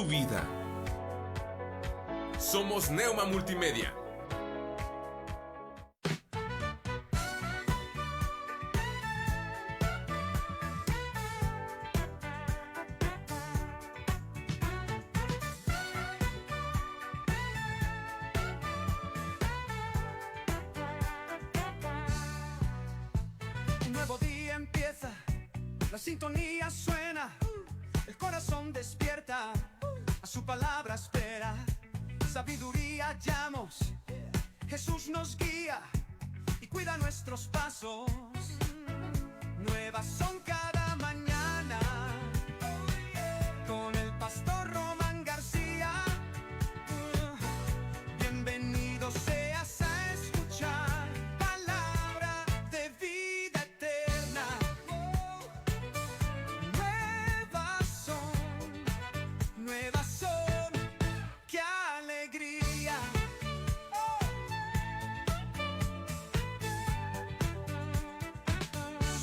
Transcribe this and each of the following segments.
vida. Somos Neuma Multimedia. Un nuevo día empieza, la sintonía suena, el corazón despierta, a su palabra espera. Sabiduría hallamos, Jesús nos guía y cuida nuestros pasos. Nuevas son cada mañana, con el pastor Román García. Bienvenido seas a escuchar palabra de vida eterna. Nuevas son, qué alegría.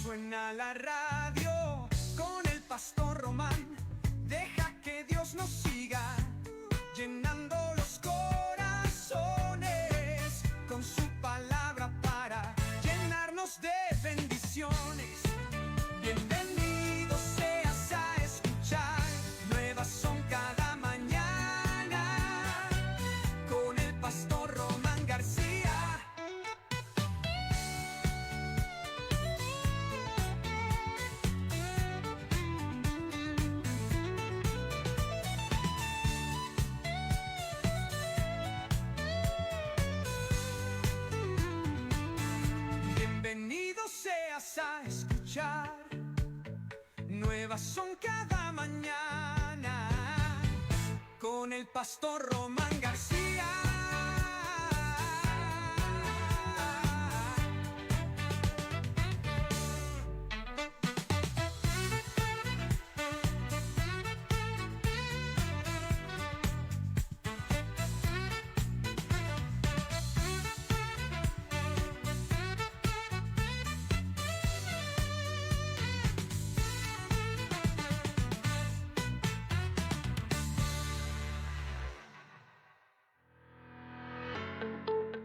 Suena la radio con el pastor Román. Deja que Dios nos siga llenando los corazones con su palabra para llenarnos de bendiciones. Bienvenido seas a escuchar. Nuevas son cada mañana con el pastor Román García. Bienvenido seas a escuchar. Nuevas son cada mañana con el pastor Román García.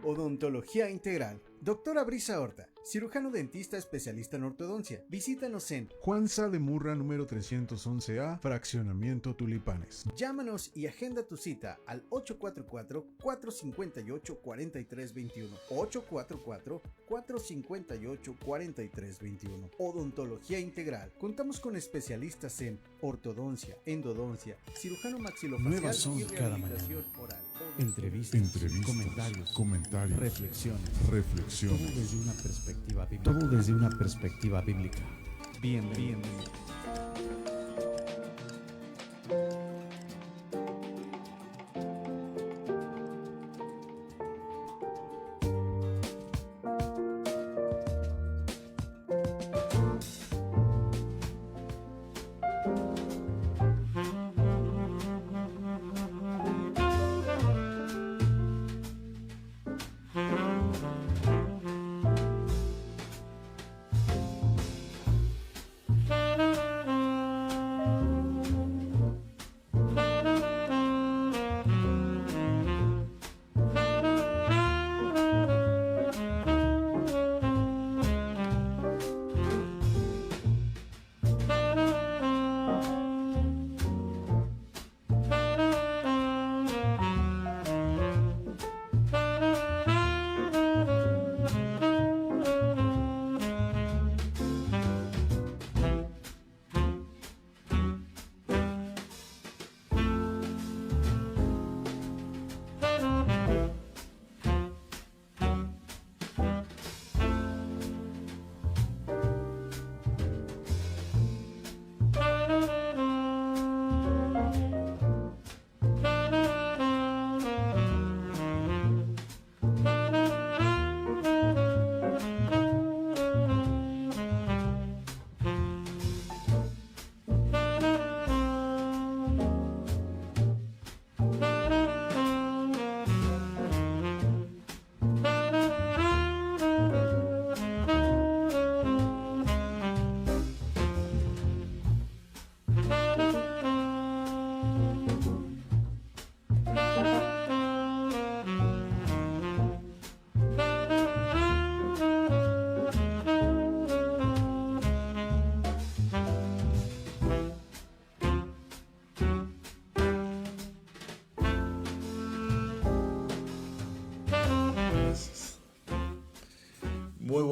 Odontología Integral. Doctora Brisa Horta, cirujano dentista especialista en ortodoncia. Visítanos en Juan Sá de Murra número 311A, Fraccionamiento Tulipanes. Llámanos y agenda tu cita al 844-458-4321. 844-458-4321. Odontología Integral. Contamos con especialistas en ortodoncia, endodoncia, cirujano maxilofacial Nuevas son y cada rehabilitación oral. Entrevistas, Comentarios, reflexiones. reflexiones. Todo desde una perspectiva bíblica. Bienvenido.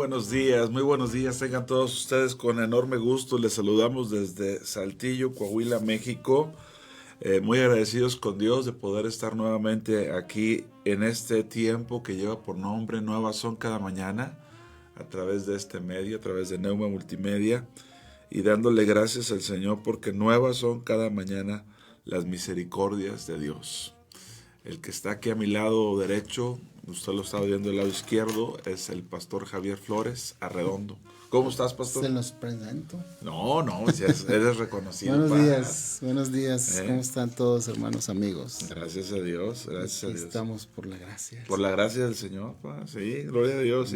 muy buenos días, tengan todos ustedes con enorme gusto, les saludamos desde Saltillo, Coahuila, México, muy agradecidos con Dios de poder estar nuevamente aquí en este tiempo que lleva por nombre Nuevas Son Cada Mañana, a través de este medio, a través de Neuma Multimedia, y dándole gracias al Señor porque nuevas son cada mañana las misericordias de Dios. El que está aquí a mi lado derecho, usted lo está viendo del lado izquierdo, es el pastor Javier Flores Arredondo. ¿Cómo estás, pastor? Se los presento. No, si eres reconocido. Buenos días. ¿Cómo están todos, hermanos, amigos? Gracias a Dios, gracias a Dios. Estamos por la gracia. Por la gracia del Señor, pa. Sí, gloria a Dios.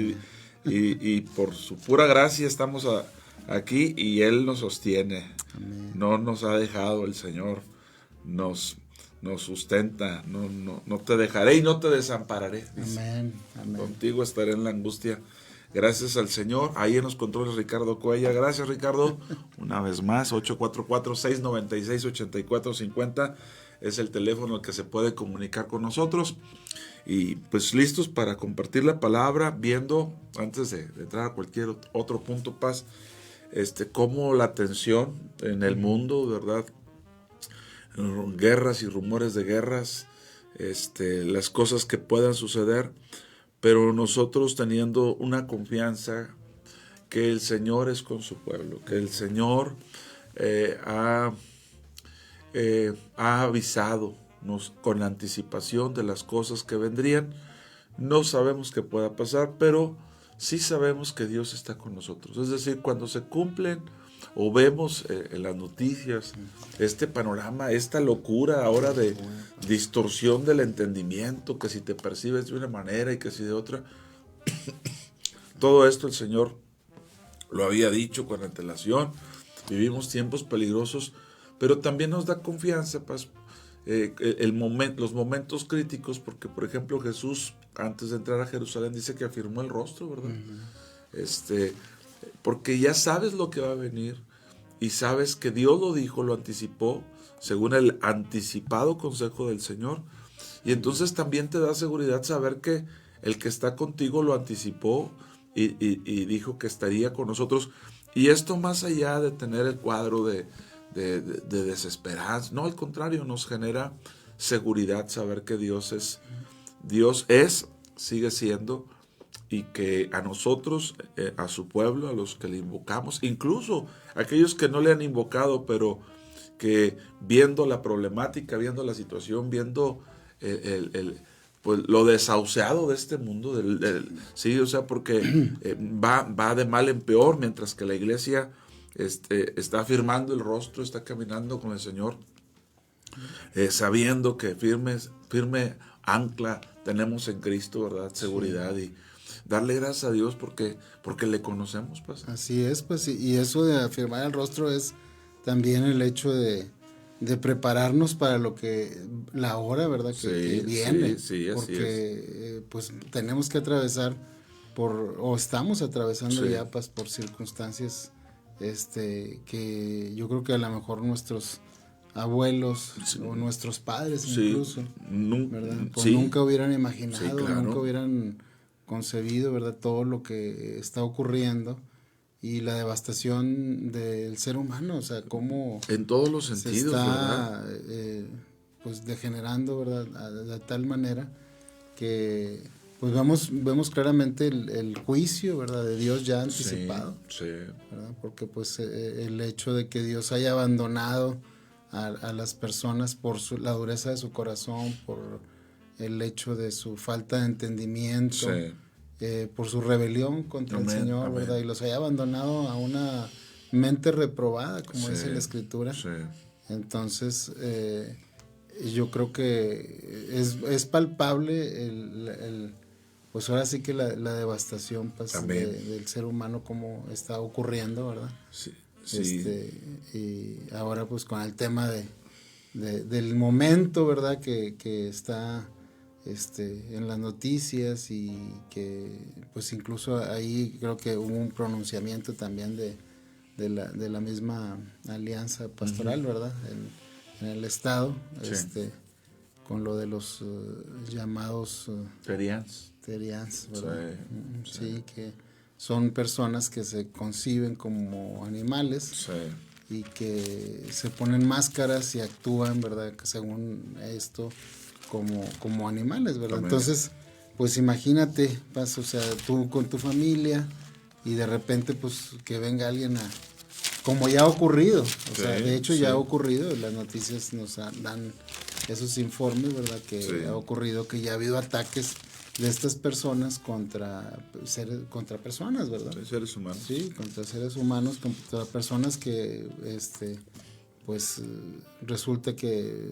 Y por su pura gracia estamos aquí y Él nos sostiene. Amén. No nos ha dejado el Señor, nos sustenta, no te dejaré y no te desampararé. Dice. Amén. Contigo estaré en la angustia. Gracias al Señor. Ahí en los controles Ricardo Cuella. Gracias, Ricardo. Una vez más, 844-696-8450 es el teléfono al que se puede comunicar con nosotros. Y pues listos para compartir la palabra, viendo, antes de entrar a cualquier otro punto, Paz, cómo la tensión en el mundo, ¿verdad? Guerras y rumores de guerras, las cosas que puedan suceder, pero nosotros teniendo una confianza que el Señor es con su pueblo, que el Señor ha avisado con la anticipación de las cosas que vendrían. No sabemos qué pueda pasar, pero sí sabemos que Dios está con nosotros. Es decir, cuando se cumplen o vemos en las noticias este panorama, esta locura ahora de distorsión del entendimiento, que si te percibes de una manera y que si de otra, todo esto el Señor lo había dicho con antelación. Vivimos tiempos peligrosos, pero también nos da confianza, pues, los momentos críticos, porque por ejemplo Jesús antes de entrar a Jerusalén dice que afirmó el rostro, ¿verdad? Uh-huh. Porque ya sabes lo que va a venir y sabes que Dios lo dijo, lo anticipó según el anticipado consejo del Señor, y entonces también te da seguridad saber que el que está contigo lo anticipó y dijo que estaría con nosotros, y esto más allá de tener el cuadro de desesperanza, no, al contrario, nos genera seguridad saber que Dios es, sigue siendo, y que a nosotros, a su pueblo, a los que le invocamos, incluso aquellos que no le han invocado, pero que viendo la problemática, viendo la situación, viendo pues lo desahuciado de este mundo, sí, o sea, porque va de mal en peor, mientras que la iglesia está afirmando el rostro, está caminando con el Señor, sabiendo que firme ancla tenemos en Cristo, ¿verdad? Seguridad, sí. Y darle gracias a Dios porque le conocemos, pues. Así es, pues, y eso de afirmar el rostro es también el hecho de prepararnos para la hora, ¿verdad? Que viene, sí, porque pues tenemos que atravesar o estamos atravesando ya, pues, por circunstancias que yo creo que a lo mejor nuestros abuelos o nuestros padres incluso, ¿verdad? Pues nunca hubieran imaginado, claro. Nunca hubieran concebido, ¿verdad? Todo lo que está ocurriendo y la devastación del ser humano, o sea, cómo en todos los sentidos se está pues degenerando, ¿verdad? De tal manera que pues vemos claramente el juicio, ¿verdad? De Dios ya anticipado, ¿verdad? Porque pues el hecho de que Dios haya abandonado a las personas por la dureza de su corazón, por el hecho de su falta de entendimiento, por su rebelión contra el Señor, ¿verdad? Y los haya abandonado a una mente reprobada, como dice la Escritura. Entonces, yo creo que es palpable pues ahora sí que la devastación, pues, del ser humano, como está ocurriendo, ¿verdad? Y ahora pues con el tema del momento, ¿verdad? Que está en las noticias, y que pues incluso ahí creo que hubo un pronunciamiento también de la misma alianza pastoral, ¿verdad? En el estado, con lo de los llamados Terians, ¿verdad? Sí, que son personas que se conciben como animales Sí. y que se ponen máscaras y actúan, ¿verdad? Que según esto, como animales, ¿verdad? También. Entonces, pues imagínate, o sea, tú con tu familia y de repente, pues, que venga alguien como ya ha ocurrido, o sea, de hecho ya ha ocurrido, las noticias nos dan esos informes, ¿verdad? Que ha ocurrido, que ya ha habido ataques de estas personas contra personas, ¿verdad? Sí, seres humanos. Sí, contra seres humanos, contra personas que, pues, resulta que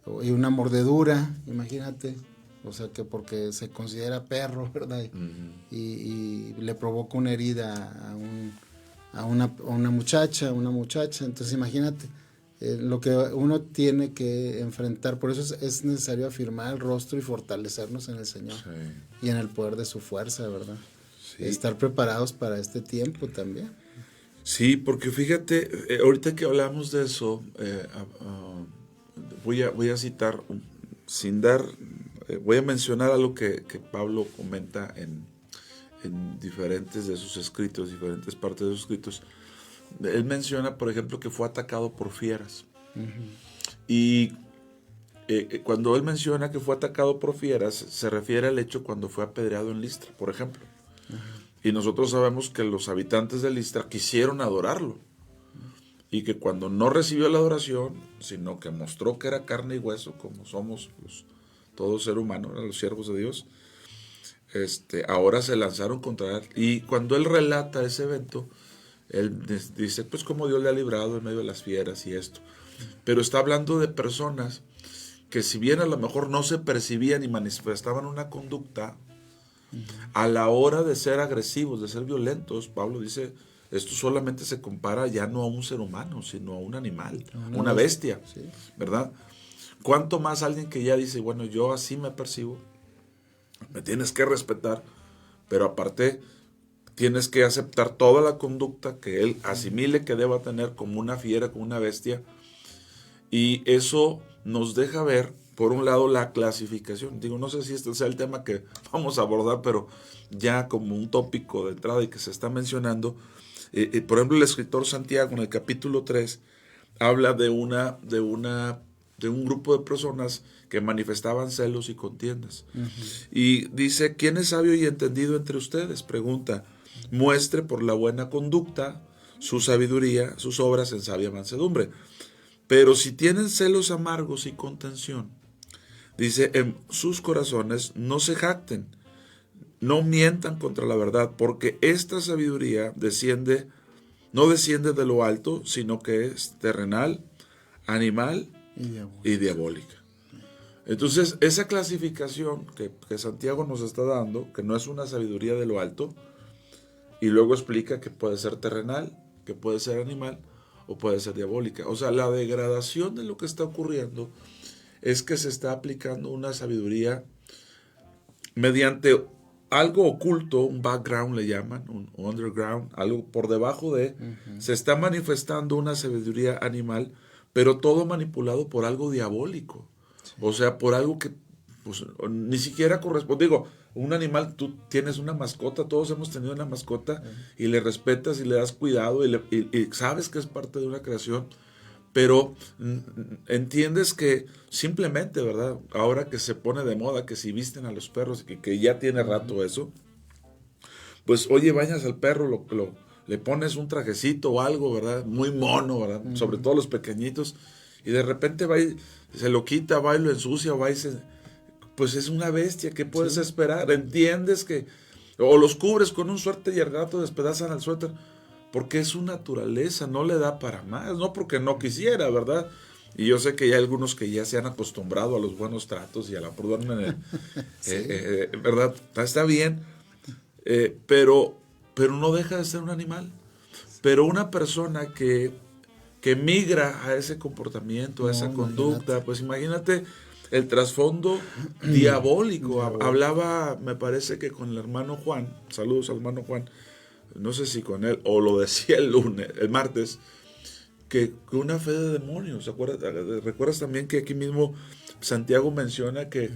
hay una mordedura, imagínate, o sea, que porque se considera perro, ¿verdad? Y le provoca una herida a una muchacha, entonces imagínate. Lo que uno tiene que enfrentar, por eso es necesario afirmar el rostro y fortalecernos en el Señor y en el poder de su fuerza, ¿verdad? Sí. Estar preparados para este tiempo también. Sí, porque fíjate, ahorita que hablamos de eso, voy a citar, voy a mencionar algo que Pablo comenta en diferentes de sus escritos, diferentes partes de sus escritos. Él menciona, por ejemplo, que fue atacado por fieras. Y cuando él menciona que fue atacado por fieras, se refiere al hecho cuando fue apedreado en Listra, por ejemplo. Y nosotros sabemos que los habitantes de Listra quisieron adorarlo. Y que cuando no recibió la adoración, sino que mostró que era carne y hueso, como somos todo ser humano, los siervos de Dios, ahora se lanzaron contra él. Y cuando él relata ese evento, él dice, pues como Dios le ha librado en medio de las fieras y esto. Pero está hablando de personas que si bien a lo mejor no se percibían y manifestaban una conducta, a la hora de ser agresivos, de ser violentos, Pablo dice, esto solamente se compara ya no a un ser humano, sino a un animal, una bestia, ¿verdad? ¿Cuánto más alguien que ya dice, bueno, yo así me percibo, me tienes que respetar, pero aparte tienes que aceptar toda la conducta que él asimile que deba tener como una fiera, como una bestia. Y eso nos deja ver, por un lado, la clasificación. Digo, no sé si este sea el tema que vamos a abordar, pero ya como un tópico de entrada y que se está mencionando. Por ejemplo, el escritor Santiago, en el capítulo 3, habla de un grupo de personas que manifestaban celos y contiendas. Y dice, ¿quién es sabio y entendido entre ustedes? Pregunta. Muestre por la buena conducta su sabiduría, sus obras en sabia mansedumbre. Pero si tienen celos amargos y contención, dice, en sus corazones no se jacten, no mientan contra la verdad, porque esta sabiduría no desciende de lo alto, sino que es terrenal, animal y diabólica. Entonces, esa clasificación que Santiago nos está dando, que no es una sabiduría de lo alto, y luego explica que puede ser terrenal, que puede ser animal o puede ser diabólica. O sea, la degradación de lo que está ocurriendo es que se está aplicando una sabiduría mediante algo oculto, un background le llaman, un underground, algo por debajo de, se está manifestando una sabiduría animal, pero todo manipulado por algo diabólico. O sea, por algo que pues, ni siquiera corresponde. Digo, un animal, tú tienes una mascota, todos hemos tenido una mascota y le respetas y le das cuidado y sabes que es parte de una creación, pero entiendes que simplemente, ¿verdad? Ahora que se pone de moda que si visten a los perros, que ya tiene rato eso, pues oye, bañas al perro, le pones un trajecito o algo, ¿verdad? Muy mono, ¿verdad? Sobre todo los pequeñitos, y de repente va y se lo quita, va y lo ensucia, va y pues es una bestia, ¿qué puedes esperar? Entiendes que, o los cubres con un suéter y al rato despedazan al suéter, porque es su naturaleza, no le da para más, no porque no quisiera, ¿verdad? Y yo sé que hay algunos que ya se han acostumbrado a los buenos tratos y a la perdón, ¿verdad? Está bien, pero no deja de ser un animal. Pero una persona que migra a ese comportamiento, a esa conducta, pues imagínate el trasfondo diabólico. Hablaba, me parece que con el hermano Juan, saludos al hermano Juan, no sé si con él, o lo decía el martes, que una fe de demonios. ¿Recuerdas también que aquí mismo Santiago menciona que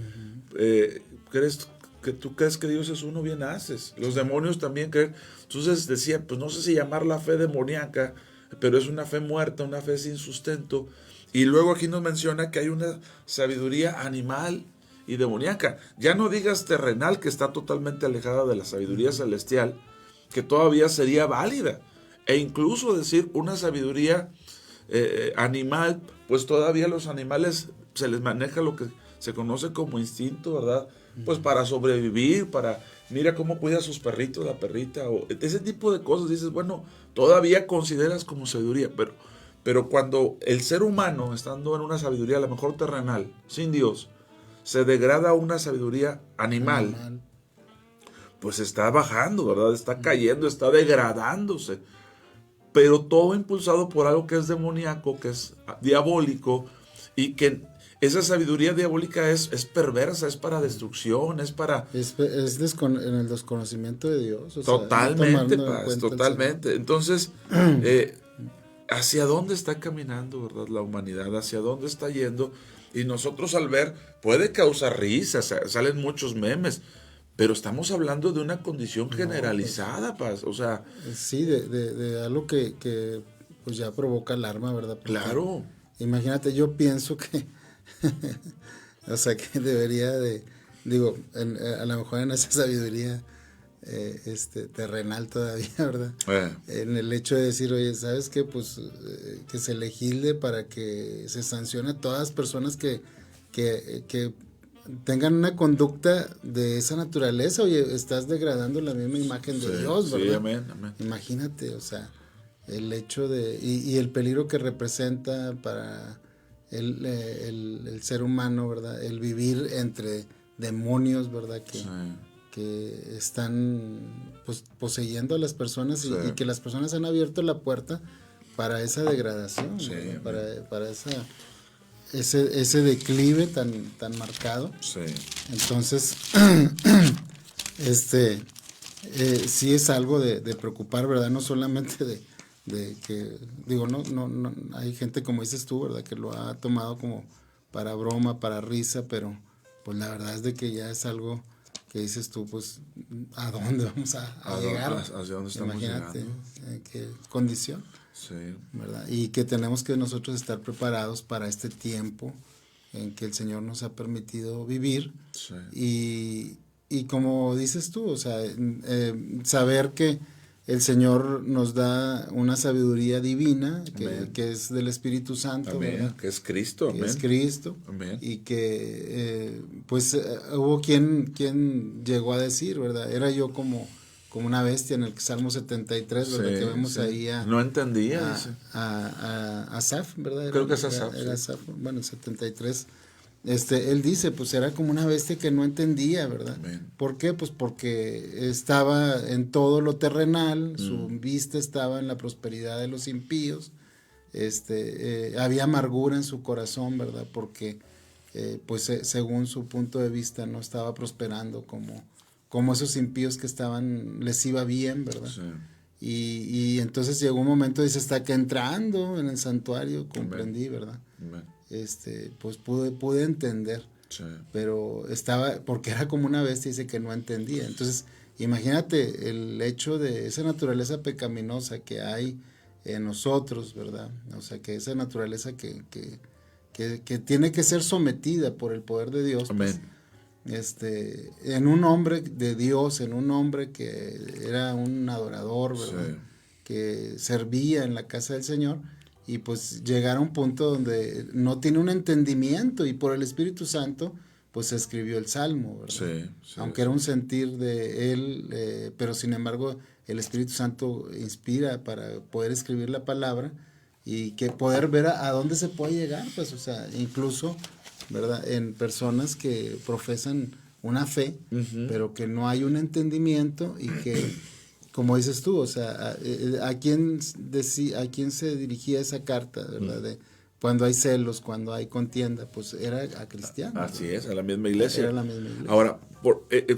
que tú crees que Dios es uno, bien haces. Los demonios también creen. Entonces decía, pues no sé si llamarla fe demoníaca, pero es una fe muerta, una fe sin sustento. Y luego aquí nos menciona que hay una sabiduría animal y demoníaca. Ya no digas terrenal, que está totalmente alejada de la sabiduría celestial, que todavía sería válida. E incluso decir una sabiduría animal, pues todavía los animales se les maneja lo que se conoce como instinto, ¿verdad? Pues para sobrevivir, mira cómo cuida a sus perritos, la perrita, o ese tipo de cosas. Dices, bueno, todavía consideras como sabiduría, pero cuando el ser humano, estando en una sabiduría a lo mejor terrenal, sin Dios, se degrada a una sabiduría animal, pues está bajando, ¿verdad? Está cayendo, está degradándose. Pero todo impulsado por algo que es demoníaco, que es diabólico, y que esa sabiduría diabólica es perversa, es para destrucción, es para... en el desconocimiento de Dios. O totalmente, sea, totalmente. Entonces, ¿hacia dónde está caminando, verdad, la humanidad? ¿Hacia dónde está yendo? Y nosotros al ver, puede causar risas, salen muchos memes, pero estamos hablando de una condición generalizada, Paz. O sea... Sí, de algo que pues ya provoca alarma, ¿verdad? Porque, claro. Imagínate, yo pienso que... o sea, que debería de... Digo, a lo mejor en esa sabiduría terrenal todavía, ¿verdad? En el hecho de decir, oye, ¿sabes qué? Pues que se legisle para que se sancione a todas las personas que tengan una conducta de esa naturaleza. Oye, estás degradando la misma imagen de Dios, ¿verdad? Sí, amén. Imagínate, o sea, el hecho de... Y el peligro que representa para el ser humano, ¿verdad? El vivir entre demonios, ¿verdad? Que están pues poseyendo a las personas y que las personas han abierto la puerta para esa degradación, para ese declive tan marcado. Sí. Entonces, sí es algo de preocupar, ¿verdad? No solamente de que, digo, no, hay gente, como dices tú, ¿verdad? Que lo ha tomado como para broma, para risa, pero pues la verdad es de que ya es algo que dices tú, pues, ¿a dónde vamos a llegar? ¿Hacia dónde estamos Imagínate, llegando? ¿qué condición? Sí. ¿Verdad? Y que tenemos que nosotros estar preparados para este tiempo en que el Señor nos ha permitido vivir. Sí. Y como dices tú, o sea, saber que el Señor nos da una sabiduría divina que es del Espíritu Santo. Amén. ¿Verdad? Que es Cristo. Que es Cristo. Amén. Y que hubo quien llegó a decir, ¿verdad? Era yo como una bestia en el Salmo 73, ¿verdad? Que vemos ahí no entendía. A Asaf, ¿verdad? Creo que es Asaf. Era Asaf, bueno, el 73. Él dice, pues era como una bestia que no entendía, ¿verdad? Amén. ¿Por qué? Pues porque estaba en todo lo terrenal, su vista estaba en la prosperidad de los impíos, había amargura en su corazón, ¿verdad? Porque, pues según su punto de vista, no estaba prosperando como esos impíos que les iba bien, ¿verdad? Sí. Y entonces llegó un momento, dice, hasta que entrando en el santuario comprendí, ¿verdad? Amén. Pues pude entender, pero porque era como una bestia, dice que no entendía. Entonces, imagínate el hecho de esa naturaleza pecaminosa que hay en nosotros, ¿verdad? O sea, que esa naturaleza que tiene que ser sometida por el poder de Dios. Amén. Pues, en un hombre de Dios, en un hombre que era un adorador, ¿verdad? Que servía en la casa del Señor. Y pues llegar a un punto donde no tiene un entendimiento y por el Espíritu Santo pues se escribió el Salmo, ¿verdad? Aunque era un sentir de él, pero sin embargo el Espíritu Santo inspira para poder escribir la palabra y que poder ver a dónde se puede llegar, pues, o sea, incluso, ¿verdad? En personas que profesan una fe, pero que no hay un entendimiento y que, como dices tú, o sea, ¿a quién se dirigía esa carta, verdad? De cuando hay celos, cuando hay contienda, pues era a cristianos. Así es, a la misma iglesia. Era la misma iglesia. Ahora,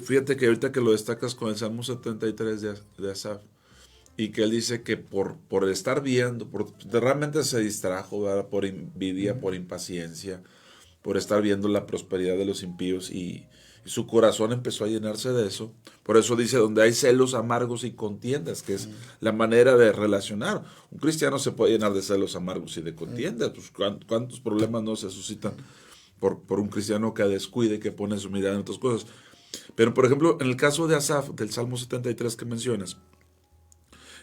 fíjate que ahorita que lo destacas con el Salmo 73 de Asaf, y que él dice que por estar viendo, realmente se distrajo, ¿verdad? Por envidia, por impaciencia, por estar viendo la prosperidad de los impíos y y su corazón empezó a llenarse de eso. Por eso dice, donde hay celos amargos y contiendas, que es la manera de relacionar. Un cristiano se puede llenar de celos amargos y de contiendas. Pues, ¿cuántos problemas no se suscitan por un cristiano que descuide, que pone su mirada en otras cosas? Pero, por ejemplo, en el caso de Asaf, del Salmo 73 que mencionas,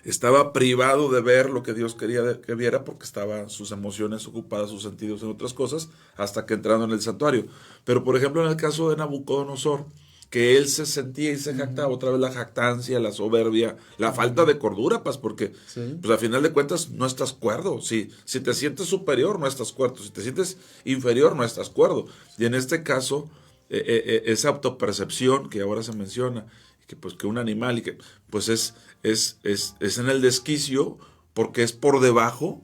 estaba privado de ver lo que Dios quería que viera porque estaban sus emociones ocupadas, sus sentidos en otras cosas, hasta que entraron en el santuario. Pero, por ejemplo, en el caso de Nabucodonosor, que él se sentía y se jactaba, otra vez la jactancia, la soberbia, la falta de cordura, porque pues a final de cuentas no estás cuerdo. Si te sientes superior, no estás cuerdo. Si te sientes inferior, no estás cuerdo. Y en este caso, esa autopercepción que ahora se menciona, que pues que un animal y que pues es en el desquicio porque es por debajo,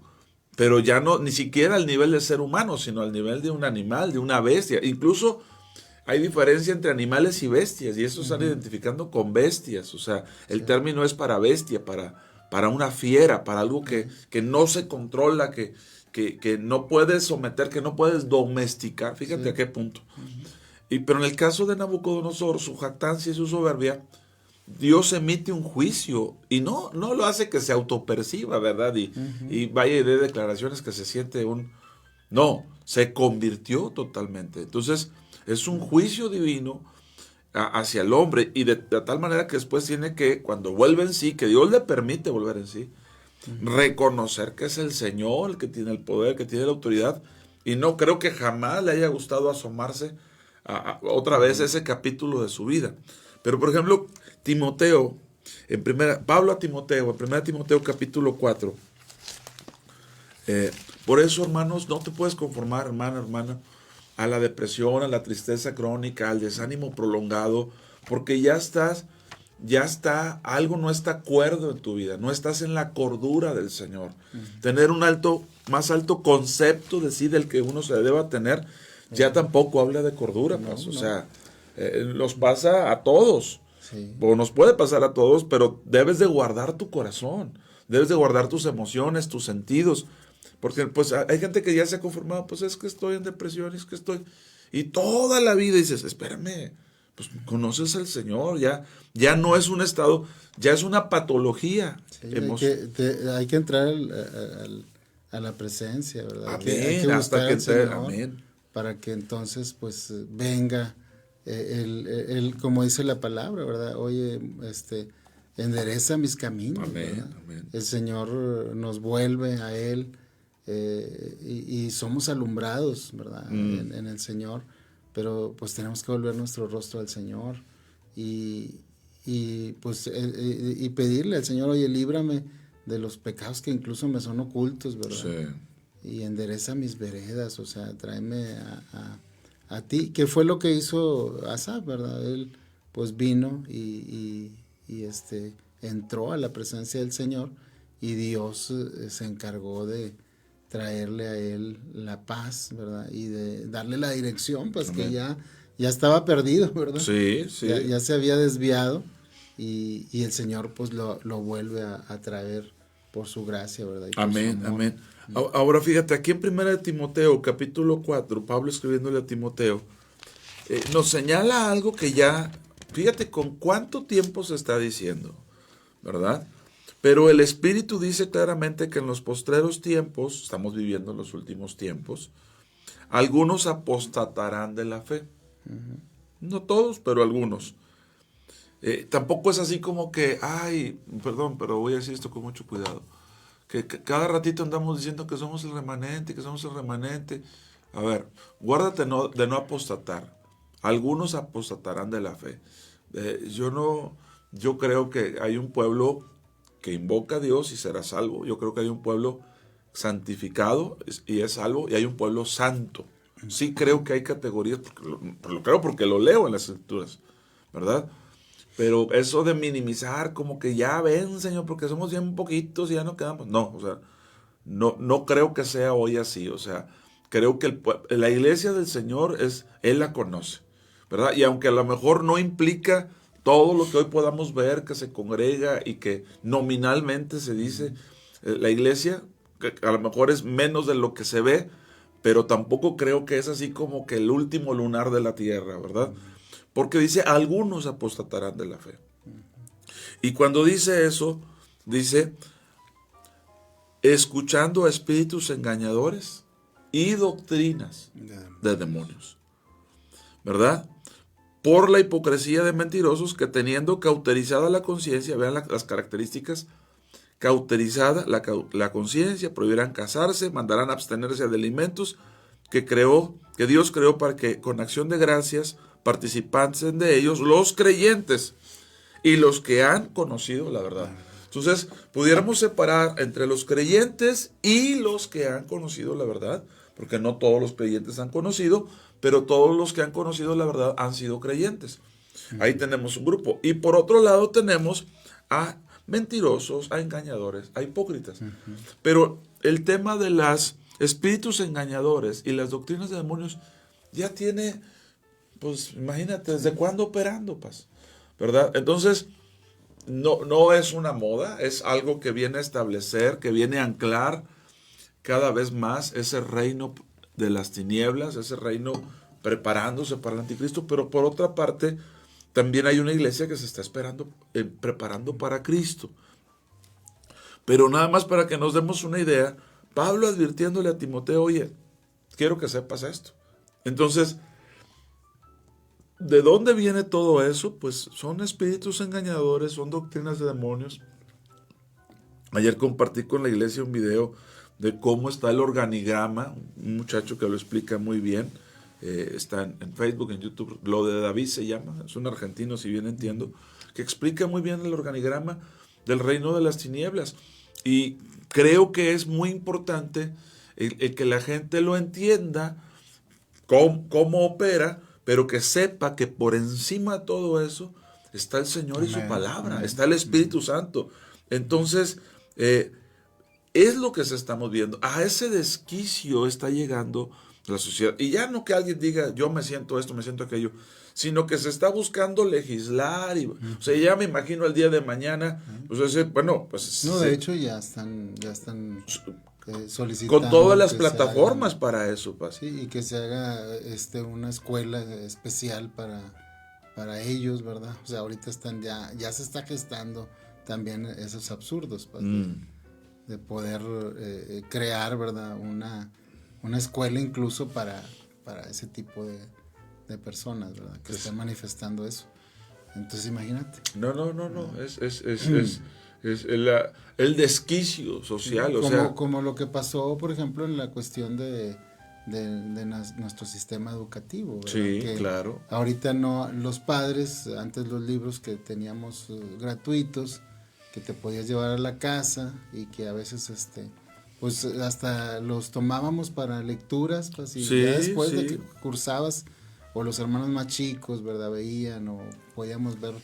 pero ya no ni siquiera al nivel de ser humano, sino al nivel de un animal, de una bestia. Incluso hay diferencia entre animales y bestias, y eso están identificando con bestias. O sea, el término es para bestia, para una fiera, para algo que no se controla, que no puedes someter, que no puedes domesticar. Fíjate a qué punto. Pero en el caso de Nabucodonosor, su jactancia y su soberbia, Dios emite un juicio y no lo hace que se autoperciba, ¿verdad? Y vaya y dé declaraciones que se siente No, se convirtió totalmente. Entonces, es un juicio divino hacia el hombre y de tal manera que después tiene que, cuando vuelve en sí, que Dios le permite volver en sí, reconocer que es el Señor el que tiene el poder, que tiene la autoridad, y no creo que jamás le haya gustado asomarse otra vez a ese capítulo de su vida. Pero, por ejemplo, Timoteo, Pablo a Timoteo, en 1 Timoteo capítulo 4, por eso, hermanos, no te puedes conformar, hermana, a la depresión, a la tristeza crónica, al desánimo prolongado, porque algo no está cuerdo en tu vida, no estás en la cordura del Señor. Tener un más alto concepto de sí del que uno se deba tener, ya tampoco habla de cordura, o sea, nos pasa a todos, o nos puede pasar a todos, pero debes de guardar tu corazón, debes de guardar tus emociones, tus sentidos, porque pues hay gente que ya se ha conformado, pues es que estoy en depresión, es que estoy, y toda la vida dices, espérame, pues conoces al Señor, ya no es un estado, ya es una patología. Hay que entrar a la presencia, ¿verdad? Amén, hay que hasta que entre, amén. Para que entonces pues venga como dice la palabra, ¿verdad? Oye, endereza mis caminos, amén, ¿verdad? amén. El Señor nos vuelve a Él y somos alumbrados, ¿verdad? En el Señor, pero pues tenemos que volver nuestro rostro al Señor y pues y pedirle al Señor, oye, líbrame de los pecados que incluso me son ocultos, ¿verdad? Sí. Y endereza mis veredas, o sea, tráeme a ti, que fue lo que hizo Asaf, ¿verdad? Él pues vino y entró a la presencia del Señor y Dios se encargó de traerle a él la paz, ¿verdad? Y de darle la dirección, pues amén. Que ya estaba perdido, ¿verdad? Sí. Ya se había desviado y el Señor pues lo vuelve a traer por su gracia, ¿verdad? Amén. Ahora fíjate, aquí en 1 Timoteo, capítulo 4, Pablo escribiéndole a Timoteo, nos señala algo que ya, fíjate con cuánto tiempo se está diciendo, ¿verdad? Pero el Espíritu dice claramente que en los postreros tiempos, estamos viviendo en los últimos tiempos, algunos apostatarán de la fe. No todos, pero algunos. Tampoco es así como que, perdón, pero voy a decir esto con mucho cuidado, que cada ratito andamos diciendo que somos el remanente, A ver, guárdate de no apostatar. Algunos apostatarán de la fe. Yo creo que hay un pueblo que invoca a Dios y será salvo. Yo creo que hay un pueblo santificado y es salvo, y hay un pueblo santo. Sí creo que hay categorías, lo creo porque lo leo en las Escrituras, ¿verdad? Pero eso de minimizar, como que ya ven, Señor, porque somos bien poquitos y ya no quedamos. No, o sea, no creo que sea hoy así. O sea, creo que la iglesia del Señor Él la conoce, ¿verdad? Y aunque a lo mejor no implica todo lo que hoy podamos ver, que se congrega y que nominalmente se dice la iglesia, que a lo mejor es menos de lo que se ve, pero tampoco creo que es así como que el último lunar de la tierra, ¿verdad? porque dice, algunos apostatarán de la fe. Y cuando dice eso, dice, escuchando a espíritus engañadores y doctrinas de demonios, ¿verdad? Por la hipocresía de mentirosos que teniendo cauterizada la conciencia, vean las características, cauterizada la conciencia, prohibirán casarse, mandarán abstenerse de alimentos que Dios creó para que con acción de gracias participasen de ellos los creyentes y los que han conocido la verdad. Entonces, pudiéramos separar entre los creyentes y los que han conocido la verdad, porque no todos los creyentes han conocido, pero todos los que han conocido la verdad han sido creyentes. Ahí tenemos un grupo. Y por otro lado tenemos a mentirosos, a engañadores, a hipócritas. Pero el tema de los espíritus engañadores y las doctrinas de demonios ya tiene, pues imagínate, ¿desde cuándo operando, pues? ¿Verdad? Entonces, no es una moda, es algo que viene a establecer, que viene a anclar cada vez más ese reino de las tinieblas, ese reino preparándose para el anticristo, pero por otra parte, también hay una iglesia que se está preparando para Cristo. Pero nada más para que nos demos una idea, Pablo advirtiéndole a Timoteo, oye, quiero que sepas esto. Entonces, ¿de dónde viene todo eso? Pues son espíritus engañadores, son doctrinas de demonios. Ayer compartí con la iglesia un video de cómo está el organigrama, un muchacho que lo explica muy bien, está en Facebook, en YouTube, lo de David se llama, es un argentino si bien entiendo, que explica muy bien el organigrama del reino de las tinieblas. Y creo que es muy importante el que la gente lo entienda, cómo opera, pero que sepa que por encima de todo eso está el Señor y su palabra, está el Espíritu Santo. Entonces, es lo que se estamos viendo. A ese desquicio está llegando la sociedad. Y ya no que alguien diga, yo me siento esto, me siento aquello, sino que se está buscando legislar. O sea, ya me imagino el día de mañana, pues, bueno, pues... No, de hecho ya están solicitando con todas las plataformas para eso. Sí, y que se haga una escuela especial para ellos, ¿verdad? O sea, ahorita ya se está gestando también esos absurdos, de poder crear, ¿verdad? Una escuela incluso para ese tipo de personas, ¿verdad? Que están manifestando eso. Entonces, imagínate. No. Es el desquicio social, como lo que pasó, por ejemplo, en la cuestión de nuestro sistema educativo, ¿verdad? Sí, que claro. Ahorita no, los padres, antes los libros que teníamos gratuitos, que te podías llevar a la casa y que a veces pues hasta los tomábamos para lecturas, pues, y ya después de que cursabas, o los hermanos más chicos, ¿verdad? Veían o podíamos ver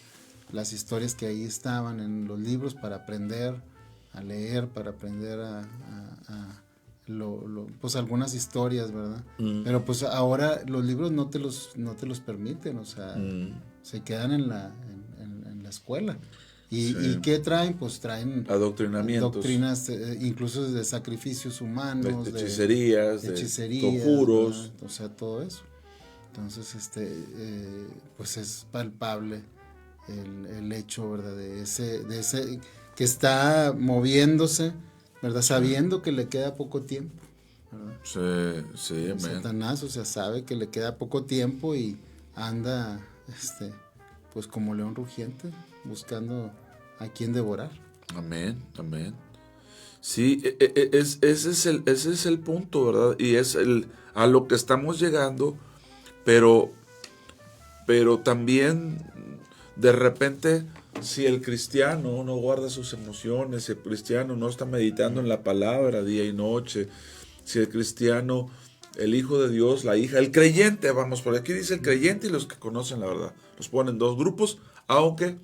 las historias que ahí estaban en los libros para aprender a leer, para aprender pues algunas historias, ¿verdad? Pero pues ahora los libros no te los permiten, o sea, se quedan en la escuela. ¿Y qué traen? Pues traen adoctrinamientos, doctrinas, incluso de sacrificios humanos, de hechicerías, de conjuros, o sea, todo eso. Entonces, pues es palpable el hecho, ¿verdad? De ese que está moviéndose, ¿verdad? Sabiendo que le queda poco tiempo, ¿verdad? Sí, amén. Satanás, o sea, sabe que le queda poco tiempo y anda, pues como león rugiente, buscando a quien devorar. Amén. Sí, ese es el punto, ¿verdad? Y es a lo que estamos llegando, pero también de repente, si el cristiano no guarda sus emociones, si el cristiano no está meditando en la palabra día y noche, si el cristiano, el hijo de Dios, la hija, el creyente, vamos, por aquí dice el creyente y los que conocen la verdad, los ponen en dos grupos, aunque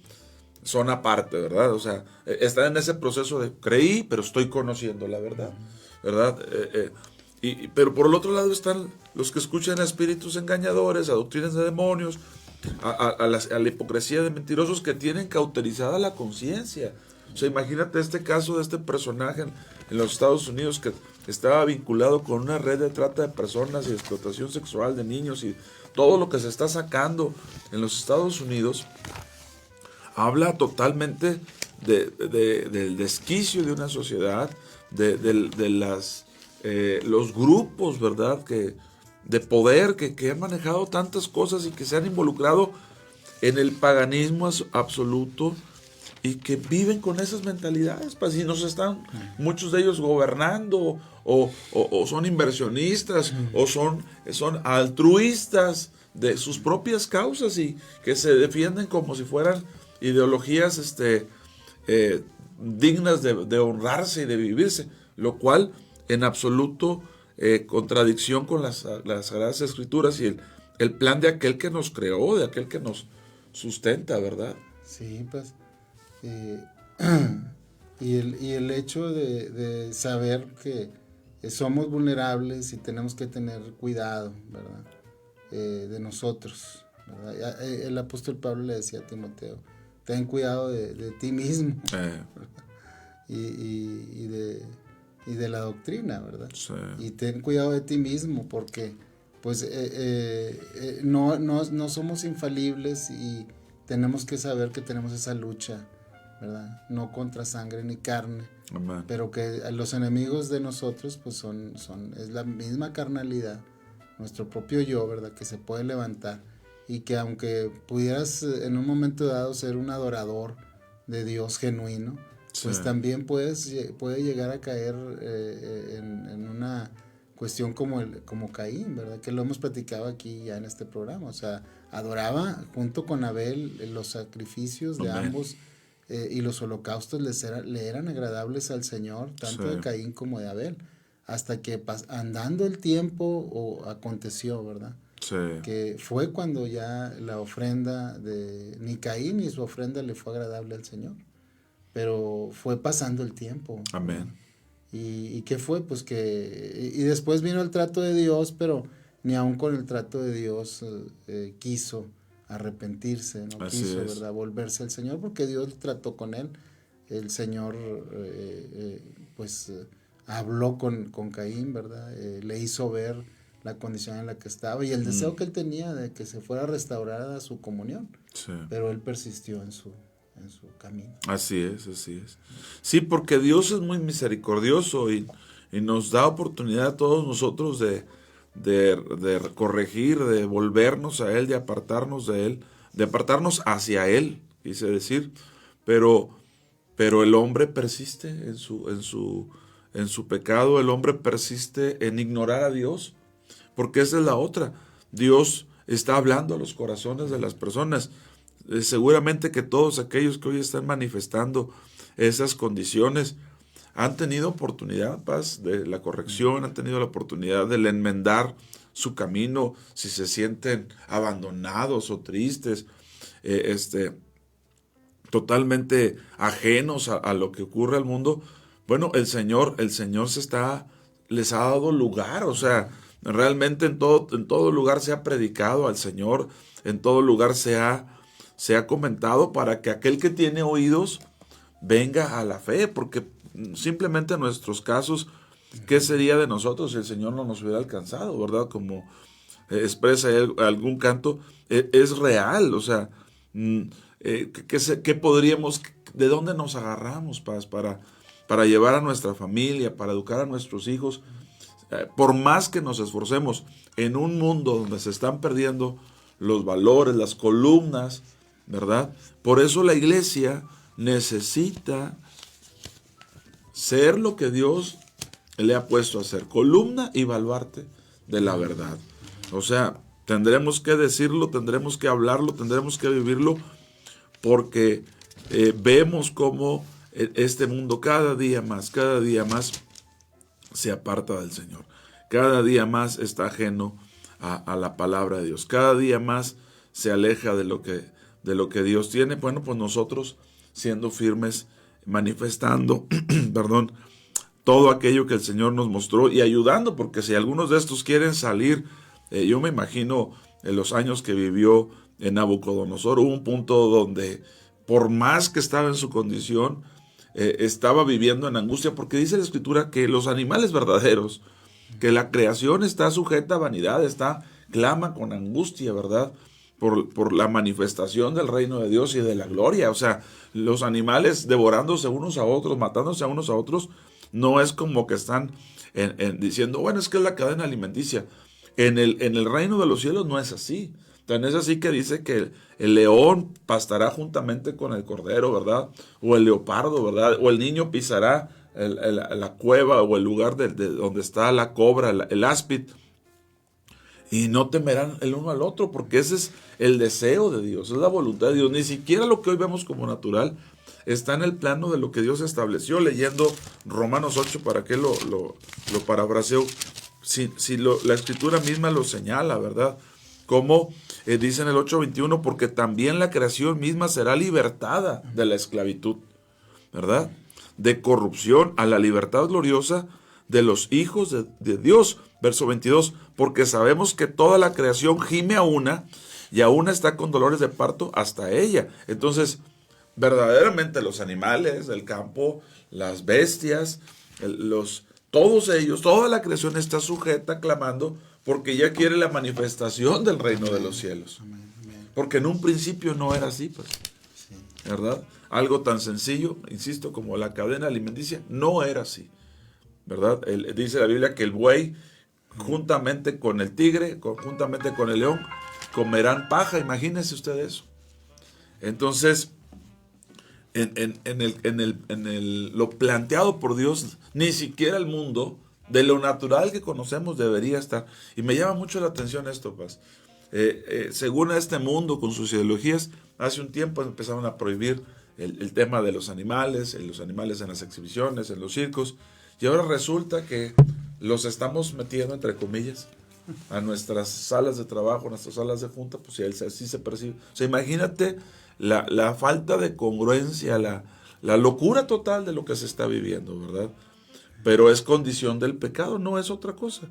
son aparte, ¿verdad? O sea, están en ese proceso de creí, pero estoy conociendo la verdad, ¿verdad? Pero por el otro lado están los que escuchan a espíritus engañadores, a doctrinas de demonios, a la hipocresía de mentirosos que tienen cauterizada la conciencia. O sea, imagínate este caso de este personaje en los Estados Unidos que estaba vinculado con una red de trata de personas y explotación sexual de niños, y todo lo que se está sacando en los Estados Unidos habla totalmente del desquicio de una sociedad, de los grupos, ¿verdad?, de poder que han manejado tantas cosas y que se han involucrado en el paganismo absoluto, y que viven con esas mentalidades, pues, y nos están muchos de ellos gobernando, o son inversionistas, o son altruistas de sus propias causas, y que se defienden como si fueran ideologías dignas de honrarse y de vivirse, lo cual en absoluto contradicción con las Sagradas Escrituras y el plan de aquel que nos creó, de aquel que nos sustenta, ¿verdad? Sí, pues, y el hecho de saber que somos vulnerables y tenemos que tener cuidado, ¿verdad?, de nosotros, ¿verdad? El apóstol Pablo le decía a Timoteo, ten cuidado de ti mismo, y de la doctrina, ¿verdad? Sí. Y ten cuidado de ti mismo, porque pues no somos infalibles, y tenemos que saber que tenemos esa lucha, ¿verdad? No contra sangre ni carne, Amén. Pero que los enemigos de nosotros pues es la misma carnalidad, nuestro propio yo, ¿verdad?, que se puede levantar, y que aunque pudieras en un momento dado ser un adorador de Dios genuino, pues también puede llegar a caer en una cuestión como Caín, ¿verdad?, que lo hemos platicado aquí ya en este programa. O sea, adoraba junto con Abel los sacrificios de ambos, y los holocaustos le eran agradables al Señor, tanto de Caín como de Abel, hasta que andando el tiempo aconteció, ¿verdad? Sí. Que fue cuando ya la ofrenda ni Caín ni su ofrenda le fue agradable al Señor, pero fue pasando el tiempo. Amén. ¿Y qué fue? Pues y después vino el trato de Dios, pero ni aun con el trato de Dios quiso arrepentirse, no Así quiso, es. ¿Verdad?, volverse al Señor, porque Dios trató con él. El Señor habló con Caín, ¿verdad? Le hizo ver la condición en la que estaba y el deseo que él tenía de que se fuera restaurada su comunión. Sí. Pero él persistió en su camino. Así es. Sí, porque Dios es muy misericordioso y nos da oportunidad a todos nosotros de corregir, de volvernos a Él, de apartarnos de Él, de apartarnos hacia Él, quise decir, pero el hombre persiste en su pecado, el hombre persiste en ignorar a Dios, porque esa es la otra. Dios está hablando a los corazones de las personas. Seguramente que todos aquellos que hoy están manifestando esas condiciones han tenido oportunidad, Paz, de la corrección, han tenido la oportunidad de enmendar su camino, si se sienten abandonados o tristes, totalmente ajenos a lo que ocurre al mundo. Bueno, el Señor les ha dado lugar, o sea, realmente en todo lugar se ha predicado al Señor, en todo lugar se ha comentado para que aquel que tiene oídos venga a la fe, porque simplemente en nuestros casos, ¿qué sería de nosotros si el Señor no nos hubiera alcanzado, verdad? Como expresa algún canto, es real, o sea, ¿qué podríamos, de dónde nos agarramos, Paz, para llevar a nuestra familia, para educar a nuestros hijos? Por más que nos esforcemos en un mundo donde se están perdiendo los valores, las columnas, ¿verdad? Por eso la iglesia necesita ser lo que Dios le ha puesto a ser, columna y baluarte de la verdad. O sea, tendremos que decirlo, tendremos que hablarlo, tendremos que vivirlo, porque vemos cómo este mundo cada día más se aparta del Señor. Cada día más está ajeno a la palabra de Dios. Cada día más se aleja de lo que Dios tiene. Bueno, pues nosotros siendo firmes, manifestando, todo aquello que el Señor nos mostró y ayudando, porque si algunos de estos quieren salir, yo me imagino en los años que vivió en Nabucodonosor, hubo un punto donde, por más que estaba en su condición, estaba viviendo en angustia, porque dice la Escritura que los animales verdaderos, que la creación está sujeta a vanidad, clama con angustia, ¿verdad? Por la manifestación del reino de Dios y de la gloria. O sea, los animales devorándose unos a otros, matándose a unos a otros, no es como que están diciendo, bueno, es que es la cadena alimenticia. En el reino de los cielos no es así. Tan es así que dice que el león pastará juntamente con el cordero, ¿verdad? O el leopardo, ¿verdad? O el niño pisará la cueva o el lugar de donde está la cobra, el áspid. Y no temerán el uno al otro, porque ese es el deseo de Dios, es la voluntad de Dios. Ni siquiera lo que hoy vemos como natural está en el plano de lo que Dios estableció. Leyendo Romanos 8, ¿para qué lo parafraseo? Si la Escritura misma lo señala, ¿verdad? Como dice en el 8:21, porque también la creación misma será libertada de la esclavitud, ¿verdad? De corrupción a la libertad gloriosa de los hijos de Dios. Verso 22, porque sabemos que toda la creación gime a una, y a una está con dolores de parto hasta ella. Entonces, verdaderamente los animales del campo, las bestias, todos ellos, toda la creación está sujeta, clamando, porque ya quiere la manifestación del reino de los cielos. Porque en un principio no era así, pues, ¿verdad? Algo tan sencillo, insisto, como la cadena alimenticia, no era así, ¿verdad? Dice la Biblia que el buey, juntamente con el tigre, juntamente con el león, comerán paja. Imagínense usted eso. Entonces, lo planteado por Dios, ni siquiera el mundo, de lo natural que conocemos, debería estar. Y me llama mucho la atención esto, pues. Según este mundo, con sus ideologías, hace un tiempo empezaron a prohibir el tema de los animales en las exhibiciones, en los circos, y ahora resulta que los estamos metiendo, entre comillas, a nuestras salas de trabajo, a nuestras salas de junta, pues así se percibe. O sea, imagínate la falta de congruencia, la locura total de lo que se está viviendo, ¿verdad? Pero es condición del pecado, no es otra cosa.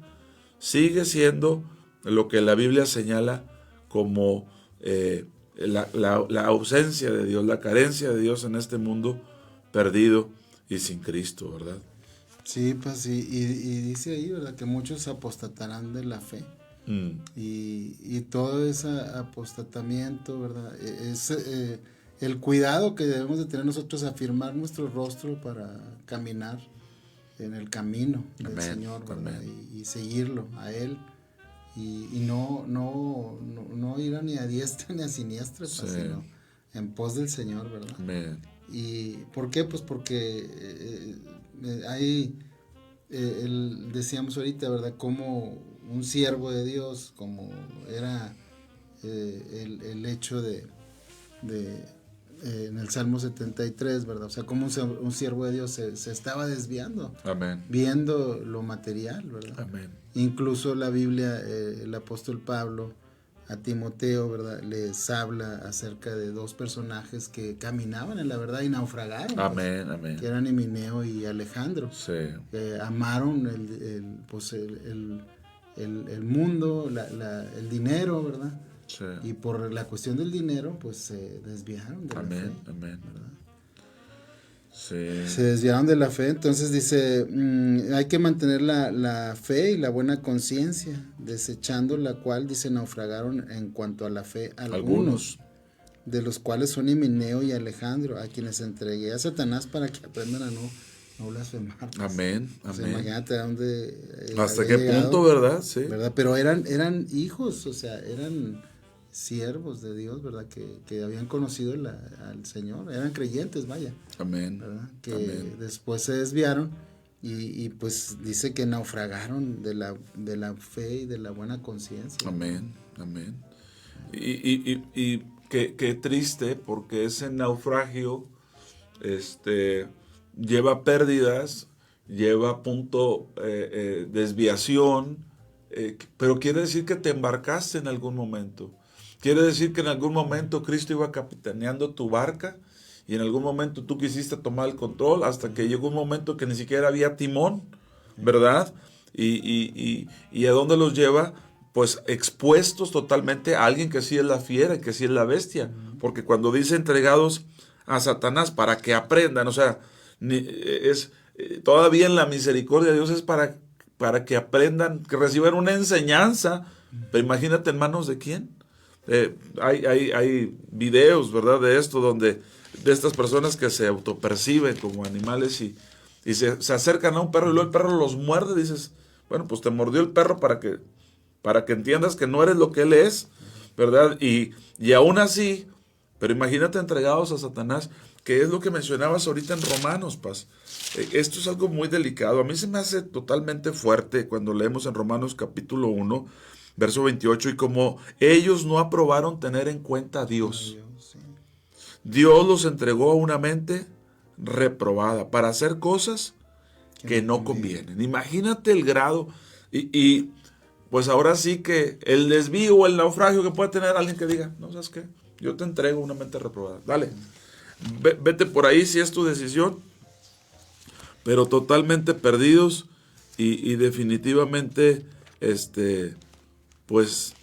Sigue siendo lo que la Biblia señala como la ausencia de Dios, la carencia de Dios en este mundo perdido y sin Cristo, ¿verdad? Sí, pues sí, y dice ahí, ¿verdad?, que muchos apostatarán de la fe. Y todo ese apostatamiento, ¿verdad?, es el cuidado que debemos de tener nosotros, afirmar nuestro rostro para caminar en el camino del Señor, ¿verdad? Y seguirlo a Él, y no ir ni a diestra ni a siniestra, sí, sino en pos del Señor, ¿verdad? Amén. ¿Y por qué? Pues porque hay, decíamos ahorita, ¿verdad?, como un siervo de Dios, como era el hecho de en el Salmo 73, ¿verdad? O sea, como un siervo de Dios se estaba desviando. Amén. Viendo lo material, ¿verdad? Amén. Incluso la Biblia, el apóstol Pablo a Timoteo, ¿verdad?, les habla acerca de dos personajes que caminaban en la verdad y naufragaron. Amén, pues, amén. Que eran Himeneo y Alejandro. Sí. Amaron el mundo, el dinero, ¿verdad? Sí. Y por la cuestión del dinero, pues se desviaron de la fe. Amén, ¿verdad? Sí. Se desviaron de la fe. Entonces dice, hay que mantener la fe y la buena conciencia, desechando la cual, dice, naufragaron en cuanto a la fe algunos, de los cuales son Himeneo y Alejandro, a quienes entregué a Satanás para que aprendan a no blasfemar. Amén, o sea, amén. Imagínate a dónde hasta qué llegado, punto, ¿verdad? Sí. ¿Verdad? Pero eran hijos, o sea, eran siervos de Dios, ¿verdad? Que habían conocido al Señor, eran creyentes, vaya. Amén. ¿Verdad? Que amén. Después se desviaron y pues dice que naufragaron de la fe y de la buena conciencia. Amén, amén. Y qué triste, porque ese naufragio lleva pérdidas, lleva desviación, pero quiere decir que te embarcaste en algún momento. Quiere decir que en algún momento Cristo iba capitaneando tu barca y en algún momento tú quisiste tomar el control hasta que llegó un momento que ni siquiera había timón, ¿verdad? Y ¿a dónde los lleva? Pues expuestos totalmente a alguien que sí es la fiera, que sí es la bestia. Porque cuando dice entregados a Satanás para que aprendan, o sea, Todavía en la misericordia de Dios es para que aprendan, que reciban una enseñanza. Pero imagínate en manos de quién. Hay videos, ¿verdad?, de esto, de estas personas que se autoperciben como animales y se acercan a un perro y luego el perro los muerde. Dices, bueno, pues te mordió el perro para que entiendas que no eres lo que él es, ¿verdad? Y aún así, pero imagínate entregados a Satanás, que es lo que mencionabas ahorita en Romanos, Paz. Esto es algo muy delicado. A mí se me hace totalmente fuerte cuando leemos en Romanos capítulo 1, verso 28, y como ellos no aprobaron tener en cuenta a Dios, Dios los entregó a una mente reprobada para hacer cosas que no convienen. Imagínate el grado y pues ahora sí que el desvío o el naufragio que puede tener alguien que diga, no, ¿sabes qué? Yo te entrego una mente reprobada. Dale, vete por ahí si es tu decisión, pero totalmente perdidos y definitivamente pues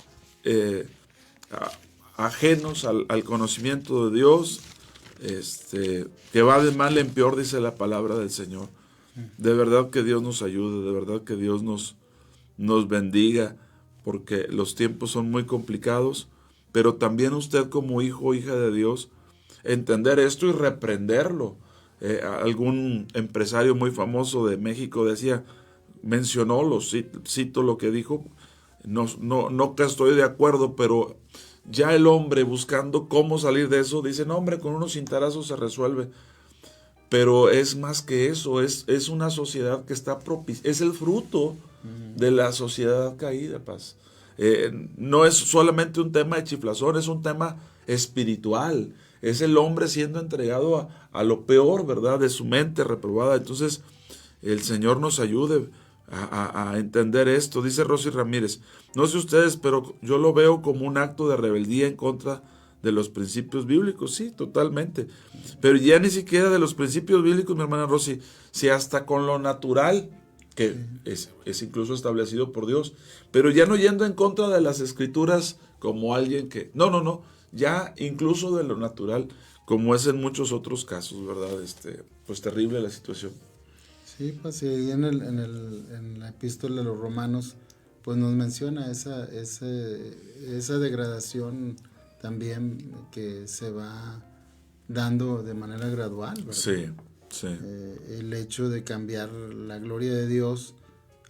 ajenos al conocimiento de Dios, que va de mal en peor, dice la palabra del Señor. De verdad que Dios nos ayude, de verdad que Dios nos bendiga, porque los tiempos son muy complicados, pero también usted como hijo o hija de Dios, entender esto y reprenderlo. Algún empresario muy famoso de México mencionó, cito lo que dijo, no que estoy de acuerdo, pero ya el hombre buscando cómo salir de eso, dice, no hombre, con unos cintarazos se resuelve. Pero es más que eso, es una sociedad que está propicia, es el fruto de la sociedad caída, Paz. No es solamente un tema de chiflazón, es un tema espiritual. Es el hombre siendo entregado a lo peor, ¿verdad?, de su mente reprobada. Entonces, el Señor nos ayude a entender esto. Dice Rosy Ramírez, no sé ustedes, pero yo lo veo como un acto de rebeldía en contra de los principios bíblicos. Sí, totalmente. Pero ya ni siquiera de los principios bíblicos, mi hermana Rosy, si hasta con lo natural, que es incluso establecido por Dios, pero ya no yendo en contra de las escrituras como alguien que... No, ya incluso de lo natural, como es en muchos otros casos, ¿verdad? Pues terrible la situación. Sí, pues sí, en la epístola de los Romanos, pues nos menciona esa degradación también que se va dando de manera gradual, ¿verdad? Sí. El hecho de cambiar la gloria de Dios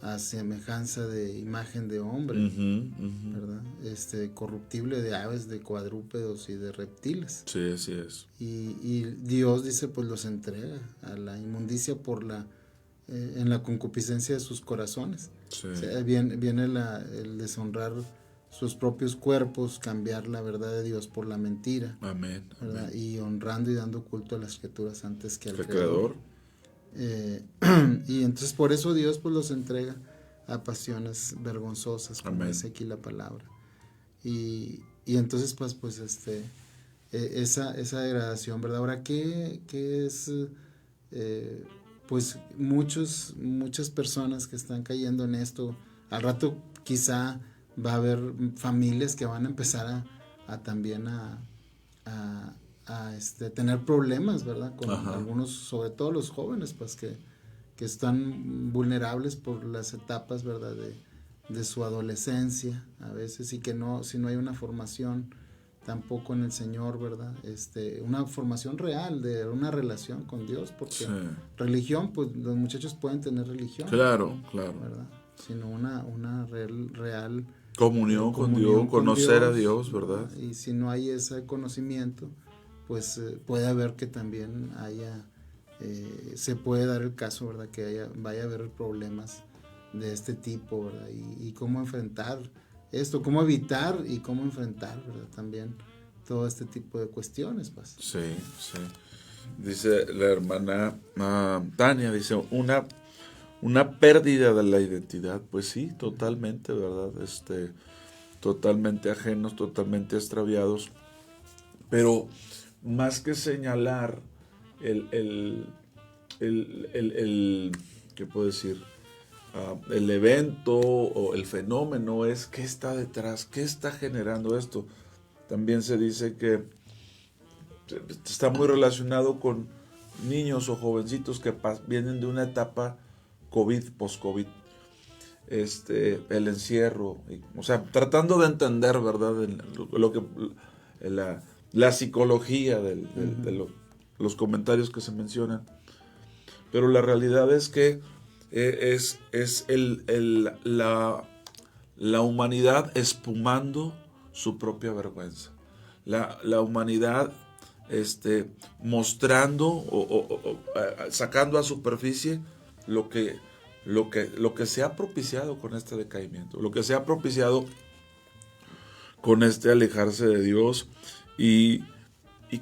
a semejanza de imagen de hombre, ¿verdad? Corruptible de aves, de cuadrúpedos y de reptiles. Sí, así es. Y Dios dice, pues los entrega a la inmundicia en la concupiscencia de sus corazones. Sí. O sea, viene el deshonrar sus propios cuerpos, cambiar la verdad de Dios por la mentira. Amén. ¿Verdad? Amén. Y honrando y dando culto a las criaturas antes que al El Creador. Y entonces por eso Dios pues los entrega a pasiones vergonzosas, como Amén. dice aquí la palabra. Y entonces pues esa degradación, ¿verdad? Ahora, ¿qué es? Pues muchas personas que están cayendo en esto, al rato quizá va a haber familias que van a empezar también a tener problemas, ¿verdad? Con algunos, sobre todo los jóvenes, pues que están vulnerables por las etapas, ¿verdad? De su adolescencia a veces, y que si no hay una formación tampoco en el Señor, ¿verdad? Una formación real de una relación con Dios, porque religión, pues los muchachos pueden tener religión. Claro. ¿Verdad? Sino una real comunión con Dios, conocer a Dios, ¿verdad? Y si no hay ese conocimiento, pues puede haber que también se puede dar el caso, ¿verdad? Que vaya a haber problemas de este tipo, ¿verdad? Y cómo enfrentar esto, cómo evitar y cómo enfrentar, ¿verdad? También todo este tipo de cuestiones, pues. Sí. Dice la hermana Tania, dice, una pérdida de la identidad. Pues sí, totalmente, ¿verdad? Totalmente ajenos, totalmente extraviados. Pero más que señalar el ¿qué puedo decir? El evento o el fenómeno es qué está detrás, qué está generando esto. También se dice que está muy relacionado con niños o jovencitos que vienen de una etapa COVID, post-COVID, el encierro, o sea, tratando de entender, ¿verdad?, la psicología de los comentarios que se mencionan. Pero la realidad es que la humanidad espumando su propia vergüenza. La humanidad mostrando o sacando a superficie lo que se ha propiciado con este decaimiento, lo que se ha propiciado con alejarse de Dios, y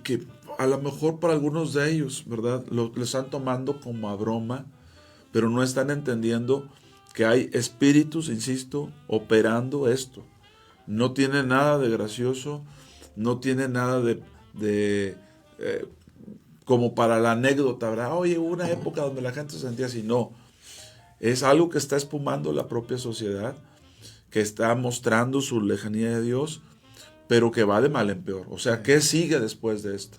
que a lo mejor para algunos de ellos, ¿verdad?, lo están tomando como a broma, pero no están entendiendo que hay espíritus, insisto, operando esto. No tiene nada de gracioso, no tiene nada de como para la anécdota, ¿verdad? Oye, hubo una época donde la gente se sentía así. No, es algo que está espumando la propia sociedad, que está mostrando su lejanía de Dios, pero que va de mal en peor. O sea, ¿qué sigue después de esto?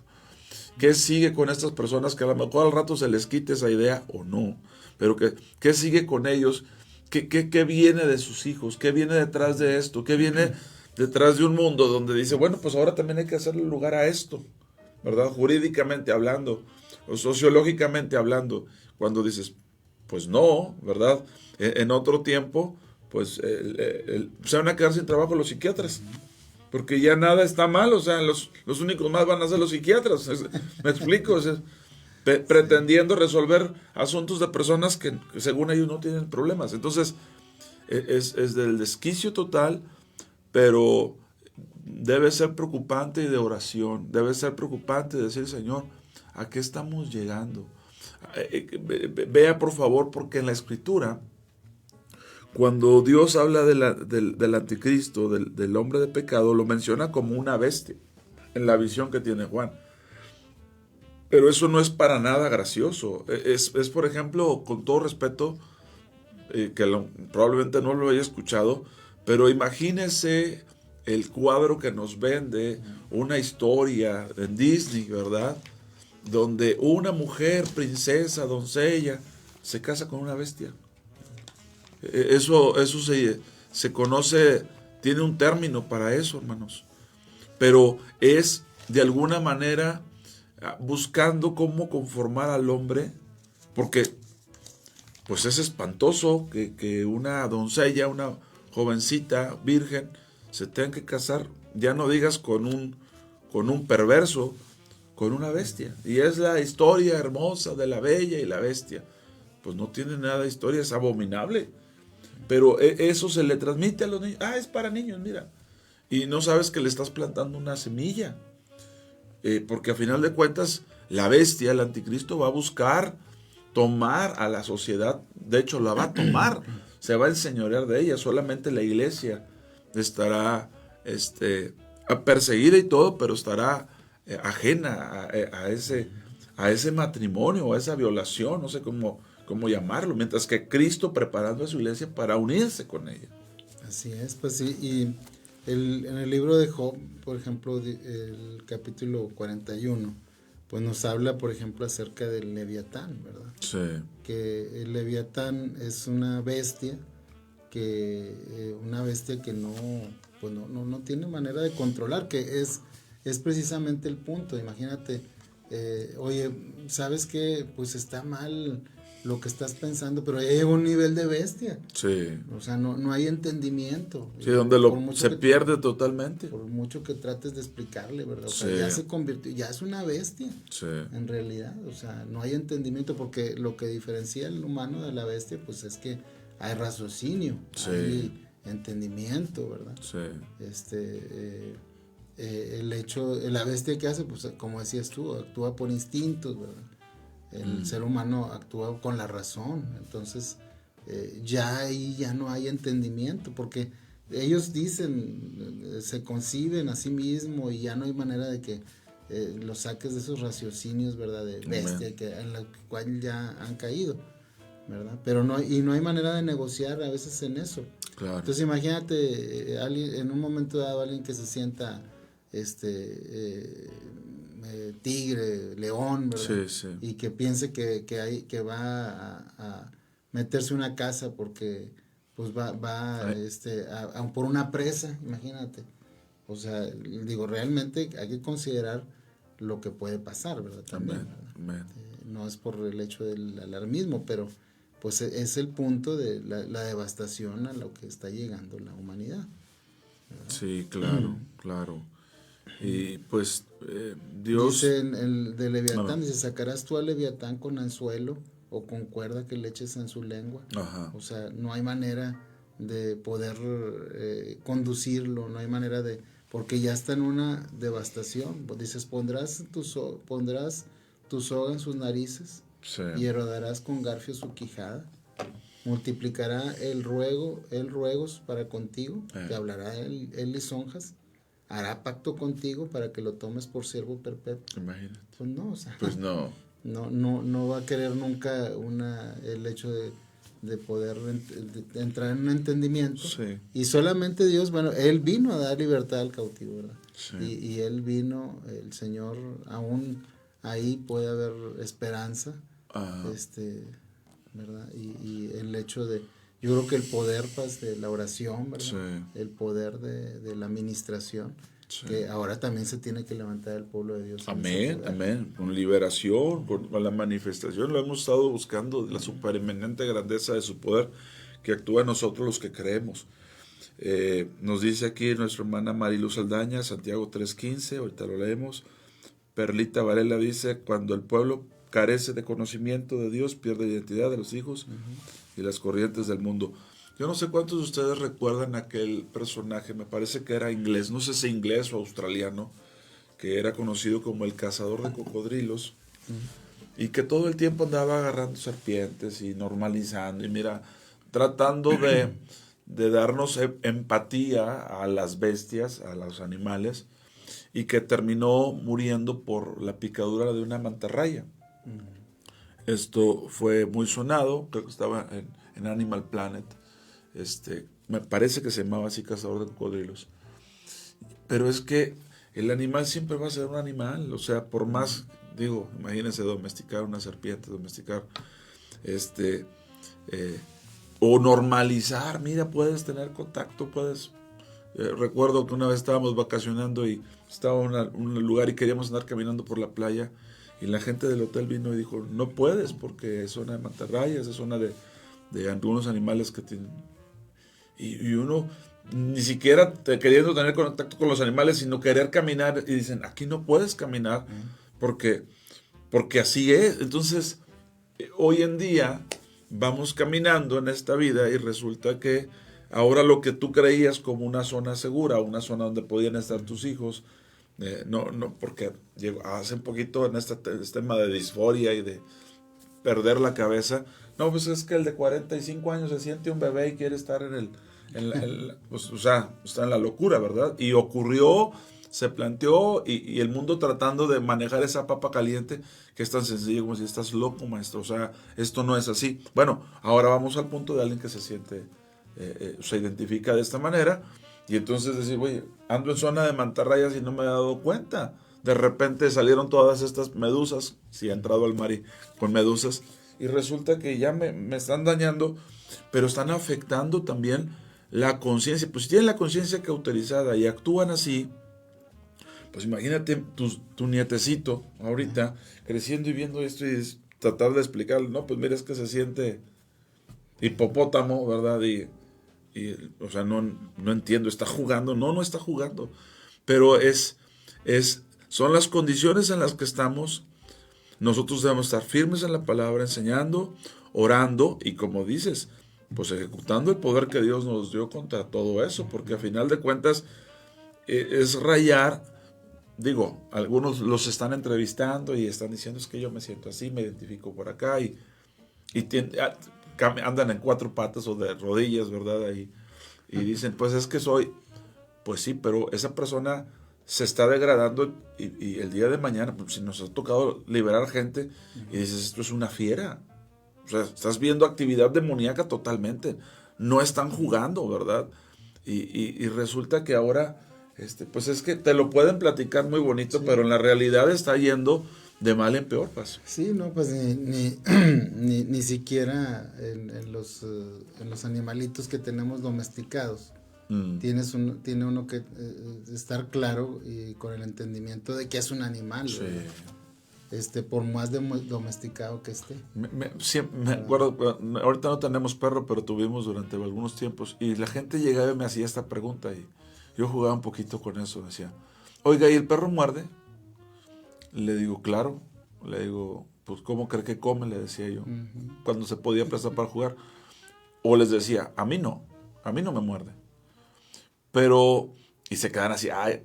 ¿Qué sigue con estas personas que a lo mejor al rato se les quite esa idea o no? Pero ¿qué sigue con ellos? ¿Qué viene de sus hijos? ¿Qué viene detrás de esto? ¿Qué viene detrás de un mundo donde dice, bueno, pues ahora también hay que hacerle lugar a esto, ¿verdad? Jurídicamente hablando, o sociológicamente hablando, cuando dices, pues no, ¿verdad? En otro tiempo, pues se van a quedar sin trabajo los psiquiatras, porque ya nada está mal, o sea, los únicos más van a ser los psiquiatras, ¿me explico? O sea, pretendiendo resolver asuntos de personas que según ellos no tienen problemas. Entonces, es del desquicio total, pero debe ser preocupante y de oración, debe ser preocupante decir, Señor, ¿a qué estamos llegando? Vea por favor, porque en la Escritura, cuando Dios habla del anticristo, del hombre de pecado, lo menciona como una bestia, en la visión que tiene Juan. Pero eso no es para nada gracioso. Es por ejemplo, con todo respeto, probablemente no lo haya escuchado, pero imagínese el cuadro que nos vende una historia en Disney, ¿verdad?, donde una mujer, princesa, doncella, se casa con una bestia. Eso se conoce, tiene un término para eso, hermanos. Pero es de alguna manera buscando cómo conformar al hombre, porque pues es espantoso que una doncella, una jovencita virgen, se tenga que casar, ya no digas con un perverso, con una bestia. Y es la historia hermosa de la bella y la bestia. Pues no tiene nada de historia, es abominable. Pero eso se le transmite a los niños. Es para niños, mira. Y no sabes que le estás plantando una semilla. Porque a final de cuentas, la bestia, el anticristo, va a buscar tomar a la sociedad. De hecho, la va a tomar. Se va a enseñorear de ella. Solamente la iglesia estará perseguida y todo, pero estará ajena a ese matrimonio, a esa violación, no sé cómo llamarlo, mientras que Cristo preparando a su iglesia para unirse con ella. Así es, pues sí, y en el libro de Job, por ejemplo, el capítulo 41, pues nos habla, por ejemplo, acerca del Leviatán, ¿verdad? Sí. Que el Leviatán es una bestia que no tiene manera de controlar, que es precisamente el punto. Imagínate, oye, ¿sabes qué? Pues está mal lo que estás pensando, pero hay un nivel de bestia. Sí. O sea, no hay entendimiento. Sí, donde se pierde totalmente. Por mucho que trates de explicarle, ¿verdad? O sea, ya se convirtió, ya es una bestia. Sí. En realidad, o sea, no hay entendimiento, porque lo que diferencia al humano de la bestia, pues es que hay raciocinio, hay entendimiento, ¿verdad? Sí. El hecho, la bestia que hace, pues como decías tú, actúa por instintos, ¿verdad? El ser humano actúa con la razón. Entonces ya ahí ya no hay entendimiento, porque ellos dicen, se conciben a sí mismos, y ya no hay manera de que los saques de esos raciocinios, ¿verdad?, de bestia en la cual ya han caído, ¿verdad? Pero no hay manera de negociar a veces en eso. Claro. Entonces imagínate en un momento dado alguien que se sienta tigre, león, ¿verdad? Sí, sí. Y que piense que va a meterse una casa porque pues va por una presa, imagínate. O sea, digo, realmente hay que considerar lo que puede pasar, ¿verdad? También, Amén, ¿verdad? amén. No es por el hecho del alarmismo, pero pues es el punto de la devastación a lo que está llegando la humanidad, ¿verdad? Sí, claro, claro. Y pues Dios... Dice en el de Leviatán, No. dice, sacarás tú a Leviatán con anzuelo o con cuerda que le eches en su lengua. Ajá. O sea, no hay manera de poder conducirlo, no hay manera de... Porque ya está en una devastación. Pues dices, pondrás tu soga en sus narices Sí. y erodarás con garfio su quijada. Multiplicará el ruegos para contigo, te hablará él lisonjas, hará pacto contigo para que lo tomes por siervo perpetuo. Imagínate. Pues no, o sea, Pues no. no va a querer nunca el hecho de poder entrar en un entendimiento. Sí. Y solamente Dios, bueno, Él vino a dar libertad al cautivo, ¿verdad? Sí. Y Él vino, el Señor, aún ahí puede haber esperanza, Ajá. ¿verdad? Y el hecho de, yo creo que el poder pues, de la oración, ¿verdad? Sí. El poder de la administración, Sí. que ahora también se tiene que levantar el pueblo de Dios. Amén, amén. Con liberación, con la manifestación, lo hemos estado buscando, la supereminente grandeza de su poder que actúa en nosotros los que creemos. Nos dice aquí nuestra hermana Mariluz Aldaña, Santiago 3:15, ahorita lo leemos. Perlita Varela dice, cuando el pueblo carece de conocimiento de Dios, pierde la identidad de los hijos y las corrientes del mundo. Yo no sé cuántos de ustedes recuerdan aquel personaje, me parece que era inglés, no sé si inglés o australiano, que era conocido como el cazador de cocodrilos, y que todo el tiempo andaba agarrando serpientes y normalizando, y mira, tratando de darnos empatía a las bestias, a los animales, y que terminó muriendo por la picadura de una mantarraya. Esto fue muy sonado, creo que estaba en Animal Planet. Me parece que se llamaba así, cazador de cocodrilos. Pero es que el animal siempre va a ser un animal, o sea, por más, digo, imagínense domesticar una serpiente, o normalizar, mira, puedes tener contacto, puedes... recuerdo que una vez estábamos vacacionando y estaba en un lugar y queríamos andar caminando por la playa y la gente del hotel vino y dijo, no puedes porque es zona de mantarrayas, es zona de algunos animales que tienen... Y uno ni siquiera queriendo tener contacto con los animales, sino querer caminar, y dicen, aquí no puedes caminar porque así es. Entonces, hoy en día vamos caminando en esta vida y resulta que ahora lo que tú creías como una zona segura, una zona donde podían estar tus hijos, no, porque hace un poquito en este tema de disforia y de perder la cabeza, no, pues es que el de 45 años se siente un bebé y quiere estar pues, o sea, está en la locura, ¿verdad? Y ocurrió, se planteó, y el mundo tratando de manejar esa papa caliente, que es tan sencillo como si estás loco, maestro, o sea, esto no es así. Bueno, ahora vamos al punto de alguien que se siente, se identifica de esta manera, y entonces decir, oye, ando en zona de mantarrayas y no me he dado cuenta. De repente salieron todas estas medusas, si ha entrado al mar con medusas, y resulta que ya me están dañando, pero están afectando también la conciencia. Pues si tienen la conciencia cauterizada y actúan así, pues imagínate tu nietecito ahorita creciendo y viendo esto y tratar de explicarle, no, pues mira, es que se siente hipopótamo, ¿verdad? Y o sea, no entiendo, está jugando, no está jugando, pero son las condiciones en las que estamos. Nosotros debemos estar firmes en la palabra, enseñando, orando y, como dices, pues ejecutando el poder que Dios nos dio contra todo eso, porque a final de cuentas es rayar. Digo, algunos los están entrevistando y están diciendo, es que yo me siento así, me identifico por acá, y andan en 4 patas o de rodillas, ¿verdad? Y dicen, pues es que soy, pues sí, pero esa persona se está degradando, y el día de mañana, pues, si nos ha tocado liberar gente, y dices, esto es una fiera. O sea, estás viendo actividad demoníaca totalmente. No están jugando, ¿verdad? Y resulta que ahora pues es que te lo pueden platicar muy bonito, sí, pero en la realidad está yendo de mal en peor, paso. Sí, no, pues ni siquiera en los animalitos que tenemos domesticados. Tiene uno que estar claro y con el entendimiento de que es un animal, sí, por más domesticado que esté. Me acuerdo, ahorita no tenemos perro, pero tuvimos durante algunos tiempos, y la gente llegaba y me hacía esta pregunta, y yo jugaba un poquito con eso, decía, oiga, ¿y el perro muerde? Le digo, claro. Le digo, pues ¿cómo cree que come? Le decía yo, cuando se podía prestar para jugar. O les decía, a mí no me muerde. Pero, y se quedan así, ay.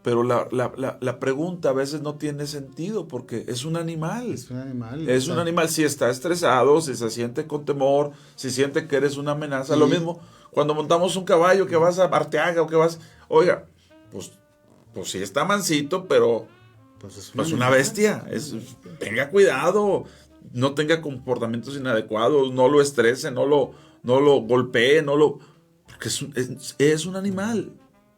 Pero la pregunta a veces no tiene sentido, porque es un animal. Es un animal. Es un animal, si está estresado, si se siente con temor, si siente que eres una amenaza. Sí. Lo mismo, cuando montamos un caballo, que vas a Arteaga o que vas, oiga, pues sí está mansito, pero pues es una bestia. Tenga cuidado, no tenga comportamientos inadecuados, no lo estrese, no lo golpee, porque es un animal.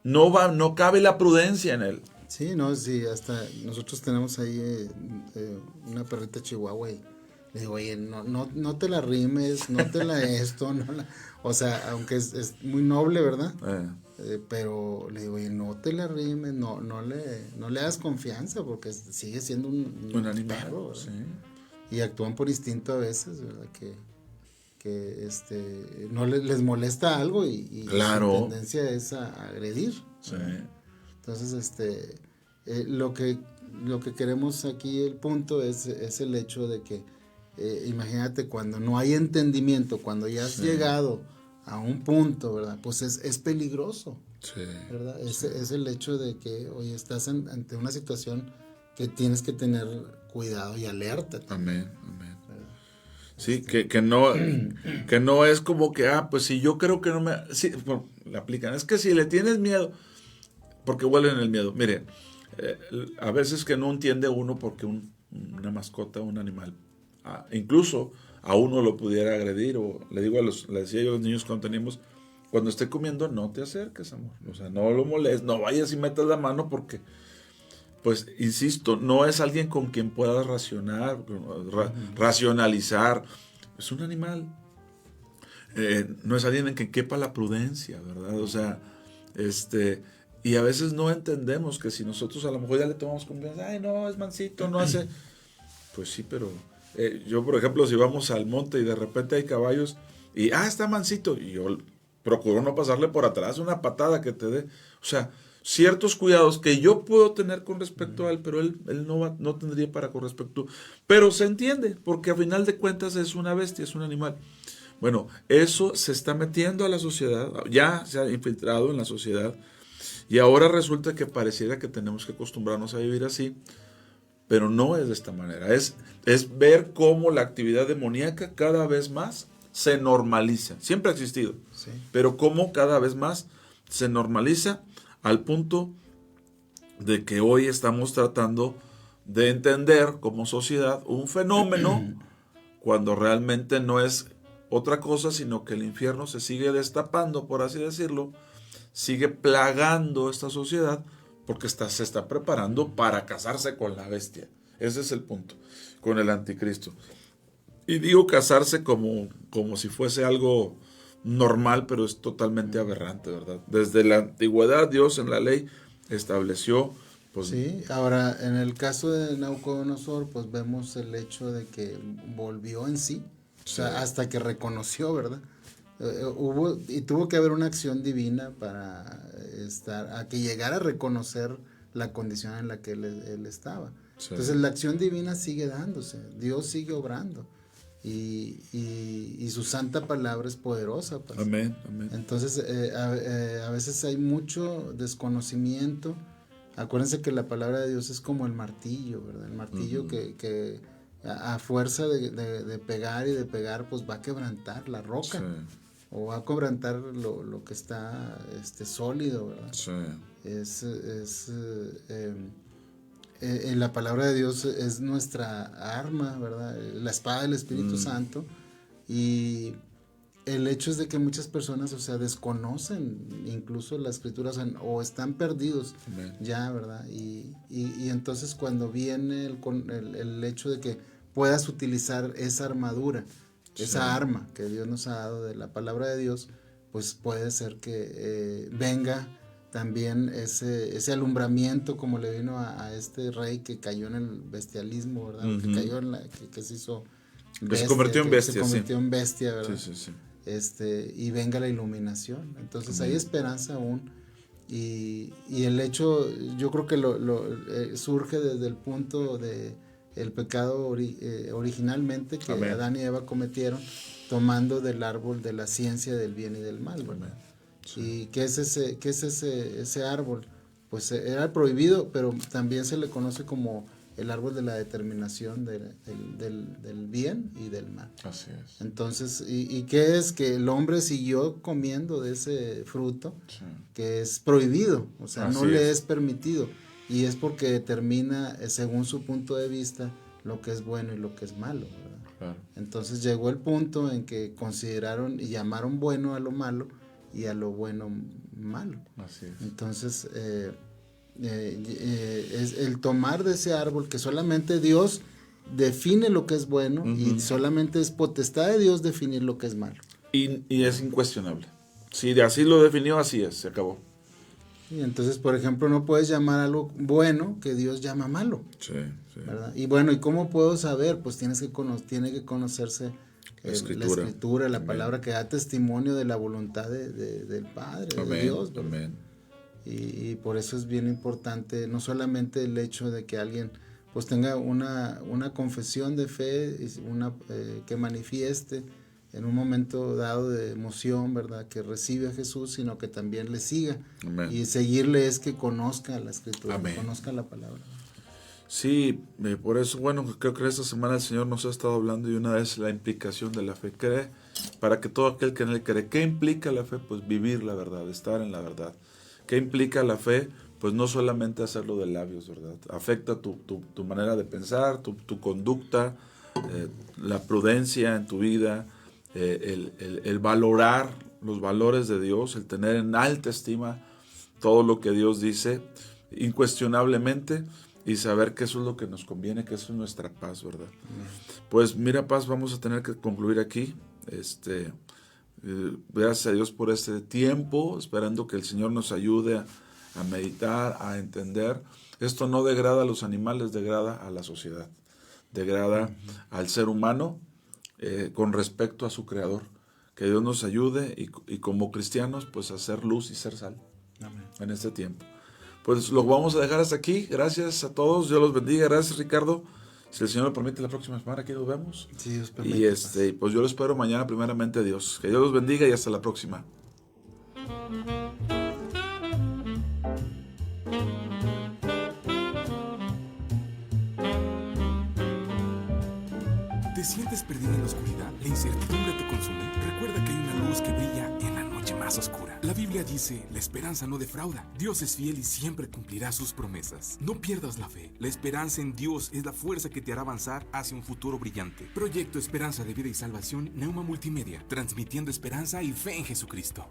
No cabe la prudencia en él. Sí, sí, hasta nosotros tenemos ahí una perrita chihuahua y le digo, oye, no te la rimes, no te la o sea, aunque es muy noble, ¿verdad? Pero le digo, oye, no te la rimes, no le das confianza, porque sigue siendo un animal, perro, ¿verdad? Sí. Y actúan por instinto a veces, ¿verdad? Que no les molesta algo y claro, su tendencia es a agredir. Sí. Entonces, lo que queremos aquí, el punto es el hecho de que, imagínate, cuando no hay entendimiento, cuando ya has llegado a un punto, ¿verdad? Pues es peligroso, sí, ¿verdad? Es el hecho de que, oye, estás ante una situación que tienes que tener cuidado y alerta. Amén. Sí, que no es como que, pues si yo creo que no me... Sí, bueno, le aplican, es que si le tienes miedo, porque huelen el miedo. Miren, a veces que no entiende uno porque una mascota, un animal, incluso a uno lo pudiera agredir, o le decía yo a los niños cuando teníamos, cuando esté comiendo, no te acerques, amor. O sea, no lo molestes, no vayas y metas la mano porque... Pues, insisto, no es alguien con quien puedas racionalizar. Es un animal. No es alguien en quien quepa la prudencia, ¿verdad? O sea, y a veces no entendemos que si nosotros a lo mejor ya le tomamos confianza, ay, no, es mansito, no hace... Pues sí, pero yo, por ejemplo, si vamos al monte y de repente hay caballos y, está mansito, y yo procuro no pasarle por atrás una patada que te dé. O sea, ciertos cuidados que yo puedo tener con respecto a él, pero él no tendría para con respecto. Pero se entiende, porque a final de cuentas es una bestia, es un animal. Bueno, eso se está metiendo a la sociedad, ya se ha infiltrado en la sociedad, y ahora resulta que pareciera que tenemos que acostumbrarnos a vivir así, pero no es de esta manera. Es ver cómo la actividad demoníaca cada vez más se normaliza. Siempre ha existido, sí, pero cómo cada vez más se normaliza, al punto de que hoy estamos tratando de entender como sociedad un fenómeno cuando realmente no es otra cosa, sino que el infierno se sigue destapando, por así decirlo, sigue plagando esta sociedad porque se está preparando para casarse con la bestia. Ese es el punto, con el anticristo. Y digo casarse como si fuese algo normal, pero es totalmente aberrante, ¿verdad? Desde la antigüedad, Dios en la ley estableció, pues... Sí, ahora, en el caso de Nabucodonosor, pues vemos el hecho de que volvió en sí, o sea, hasta que reconoció, ¿verdad? Tuvo que haber una acción divina para a que llegara a reconocer la condición en la que él estaba. Sí. Entonces, la acción divina sigue dándose, Dios sigue obrando. Y su santa palabra es poderosa. Pues. Amén. Entonces, a veces hay mucho desconocimiento. Acuérdense que la palabra de Dios es como el martillo, ¿verdad? El martillo que a fuerza de pegar y de pegar, pues va a quebrantar la roca. Sí. O va a quebrantar lo que está sólido, ¿verdad? Sí. La palabra de Dios es nuestra arma, ¿verdad? La espada del Espíritu Santo, y el hecho es de que muchas personas, o sea, desconocen incluso la escritura, o sea, o están perdidos. Amén. Ya, ¿verdad? Y entonces cuando viene el hecho de que puedas utilizar esa armadura, esa arma que Dios nos ha dado de la palabra de Dios, pues puede ser que venga también ese alumbramiento como le vino a este rey que cayó en el bestialismo, ¿verdad? Que cayó en que se hizo bestia, se convirtió en bestia, se convirtió en bestia, ¿verdad? Sí. Y venga la iluminación. Entonces hay esperanza aún. Y el hecho, yo creo que surge desde el punto de el pecado originalmente que Amén. Adán y Eva cometieron, tomando del árbol de la ciencia del bien y del mal, ¿verdad? Sí. ¿Y qué es ese árbol? Pues era prohibido, pero también se le conoce como el árbol de la determinación del bien y del mal. Así es. Entonces, ¿y qué es? Que el hombre siguió comiendo de ese fruto, que es prohibido, o sea, Así no le es permitido, y es porque determina, según su punto de vista, lo que es bueno y lo que es malo, ¿verdad? Claro. Entonces llegó el punto en que consideraron y llamaron bueno a lo malo y a lo bueno malo. Así es. Entonces, es el tomar de ese árbol que solamente Dios define lo que es bueno y solamente es potestad de Dios definir lo que es malo. Y es incuestionable. Si así lo definió, así es, se acabó. Y entonces, por ejemplo, no puedes llamar algo bueno que Dios llama malo. Sí. ¿Verdad? Y bueno, ¿y cómo puedo saber? Pues tiene que conocerse la escritura, la palabra que da testimonio de la voluntad del Padre, de Dios. ¿Verdad? Amén. Y por eso es bien importante, no solamente el hecho de que alguien pues tenga una confesión de fe, que manifieste en un momento dado de emoción, ¿verdad? Que recibe a Jesús, sino que también le siga. Amén. Y seguirle es que conozca la escritura, Amén. conozca la palabra. Sí, por eso, bueno, creo que esta semana el Señor nos ha estado hablando y una vez la implicación de la fe. Cree, para que todo aquel que en él cree. ¿Qué implica la fe? Pues vivir la verdad, estar en la verdad. ¿Qué implica la fe? Pues no solamente hacerlo de labios, ¿verdad? Afecta tu manera de pensar, tu conducta, la prudencia en tu vida, el valorar los valores de Dios, el tener en alta estima todo lo que Dios dice, incuestionablemente, y saber que eso es lo que nos conviene, que eso es nuestra paz, ¿verdad? Pues mira, Paz, vamos a tener que concluir aquí. Gracias a Dios por este tiempo, esperando que el Señor nos ayude a meditar, a entender. Esto no degrada a los animales, degrada a la sociedad, degrada al ser humano con respecto a su Creador. Que Dios nos ayude y como cristianos, pues a ser luz y ser sal. Amén. En este tiempo. Pues lo vamos a dejar hasta aquí. Gracias a todos, Dios los bendiga. Gracias, Ricardo. Si el Señor lo permite, la próxima semana aquí nos vemos. Sí, Dios permite. Y pues yo lo espero mañana, primeramente, Dios. Que Dios los bendiga y hasta la próxima. ¿Te sientes perdido en la oscuridad? ¿La incertidumbre te consume? Recuerda que hay una luz que brilla en la noche más oscura. La Biblia dice, la esperanza no defrauda. Dios es fiel y siempre cumplirá sus promesas. No pierdas la fe. La esperanza en Dios es la fuerza que te hará avanzar hacia un futuro brillante. Proyecto Esperanza de Vida y Salvación, Neuma Multimedia, transmitiendo esperanza y fe en Jesucristo.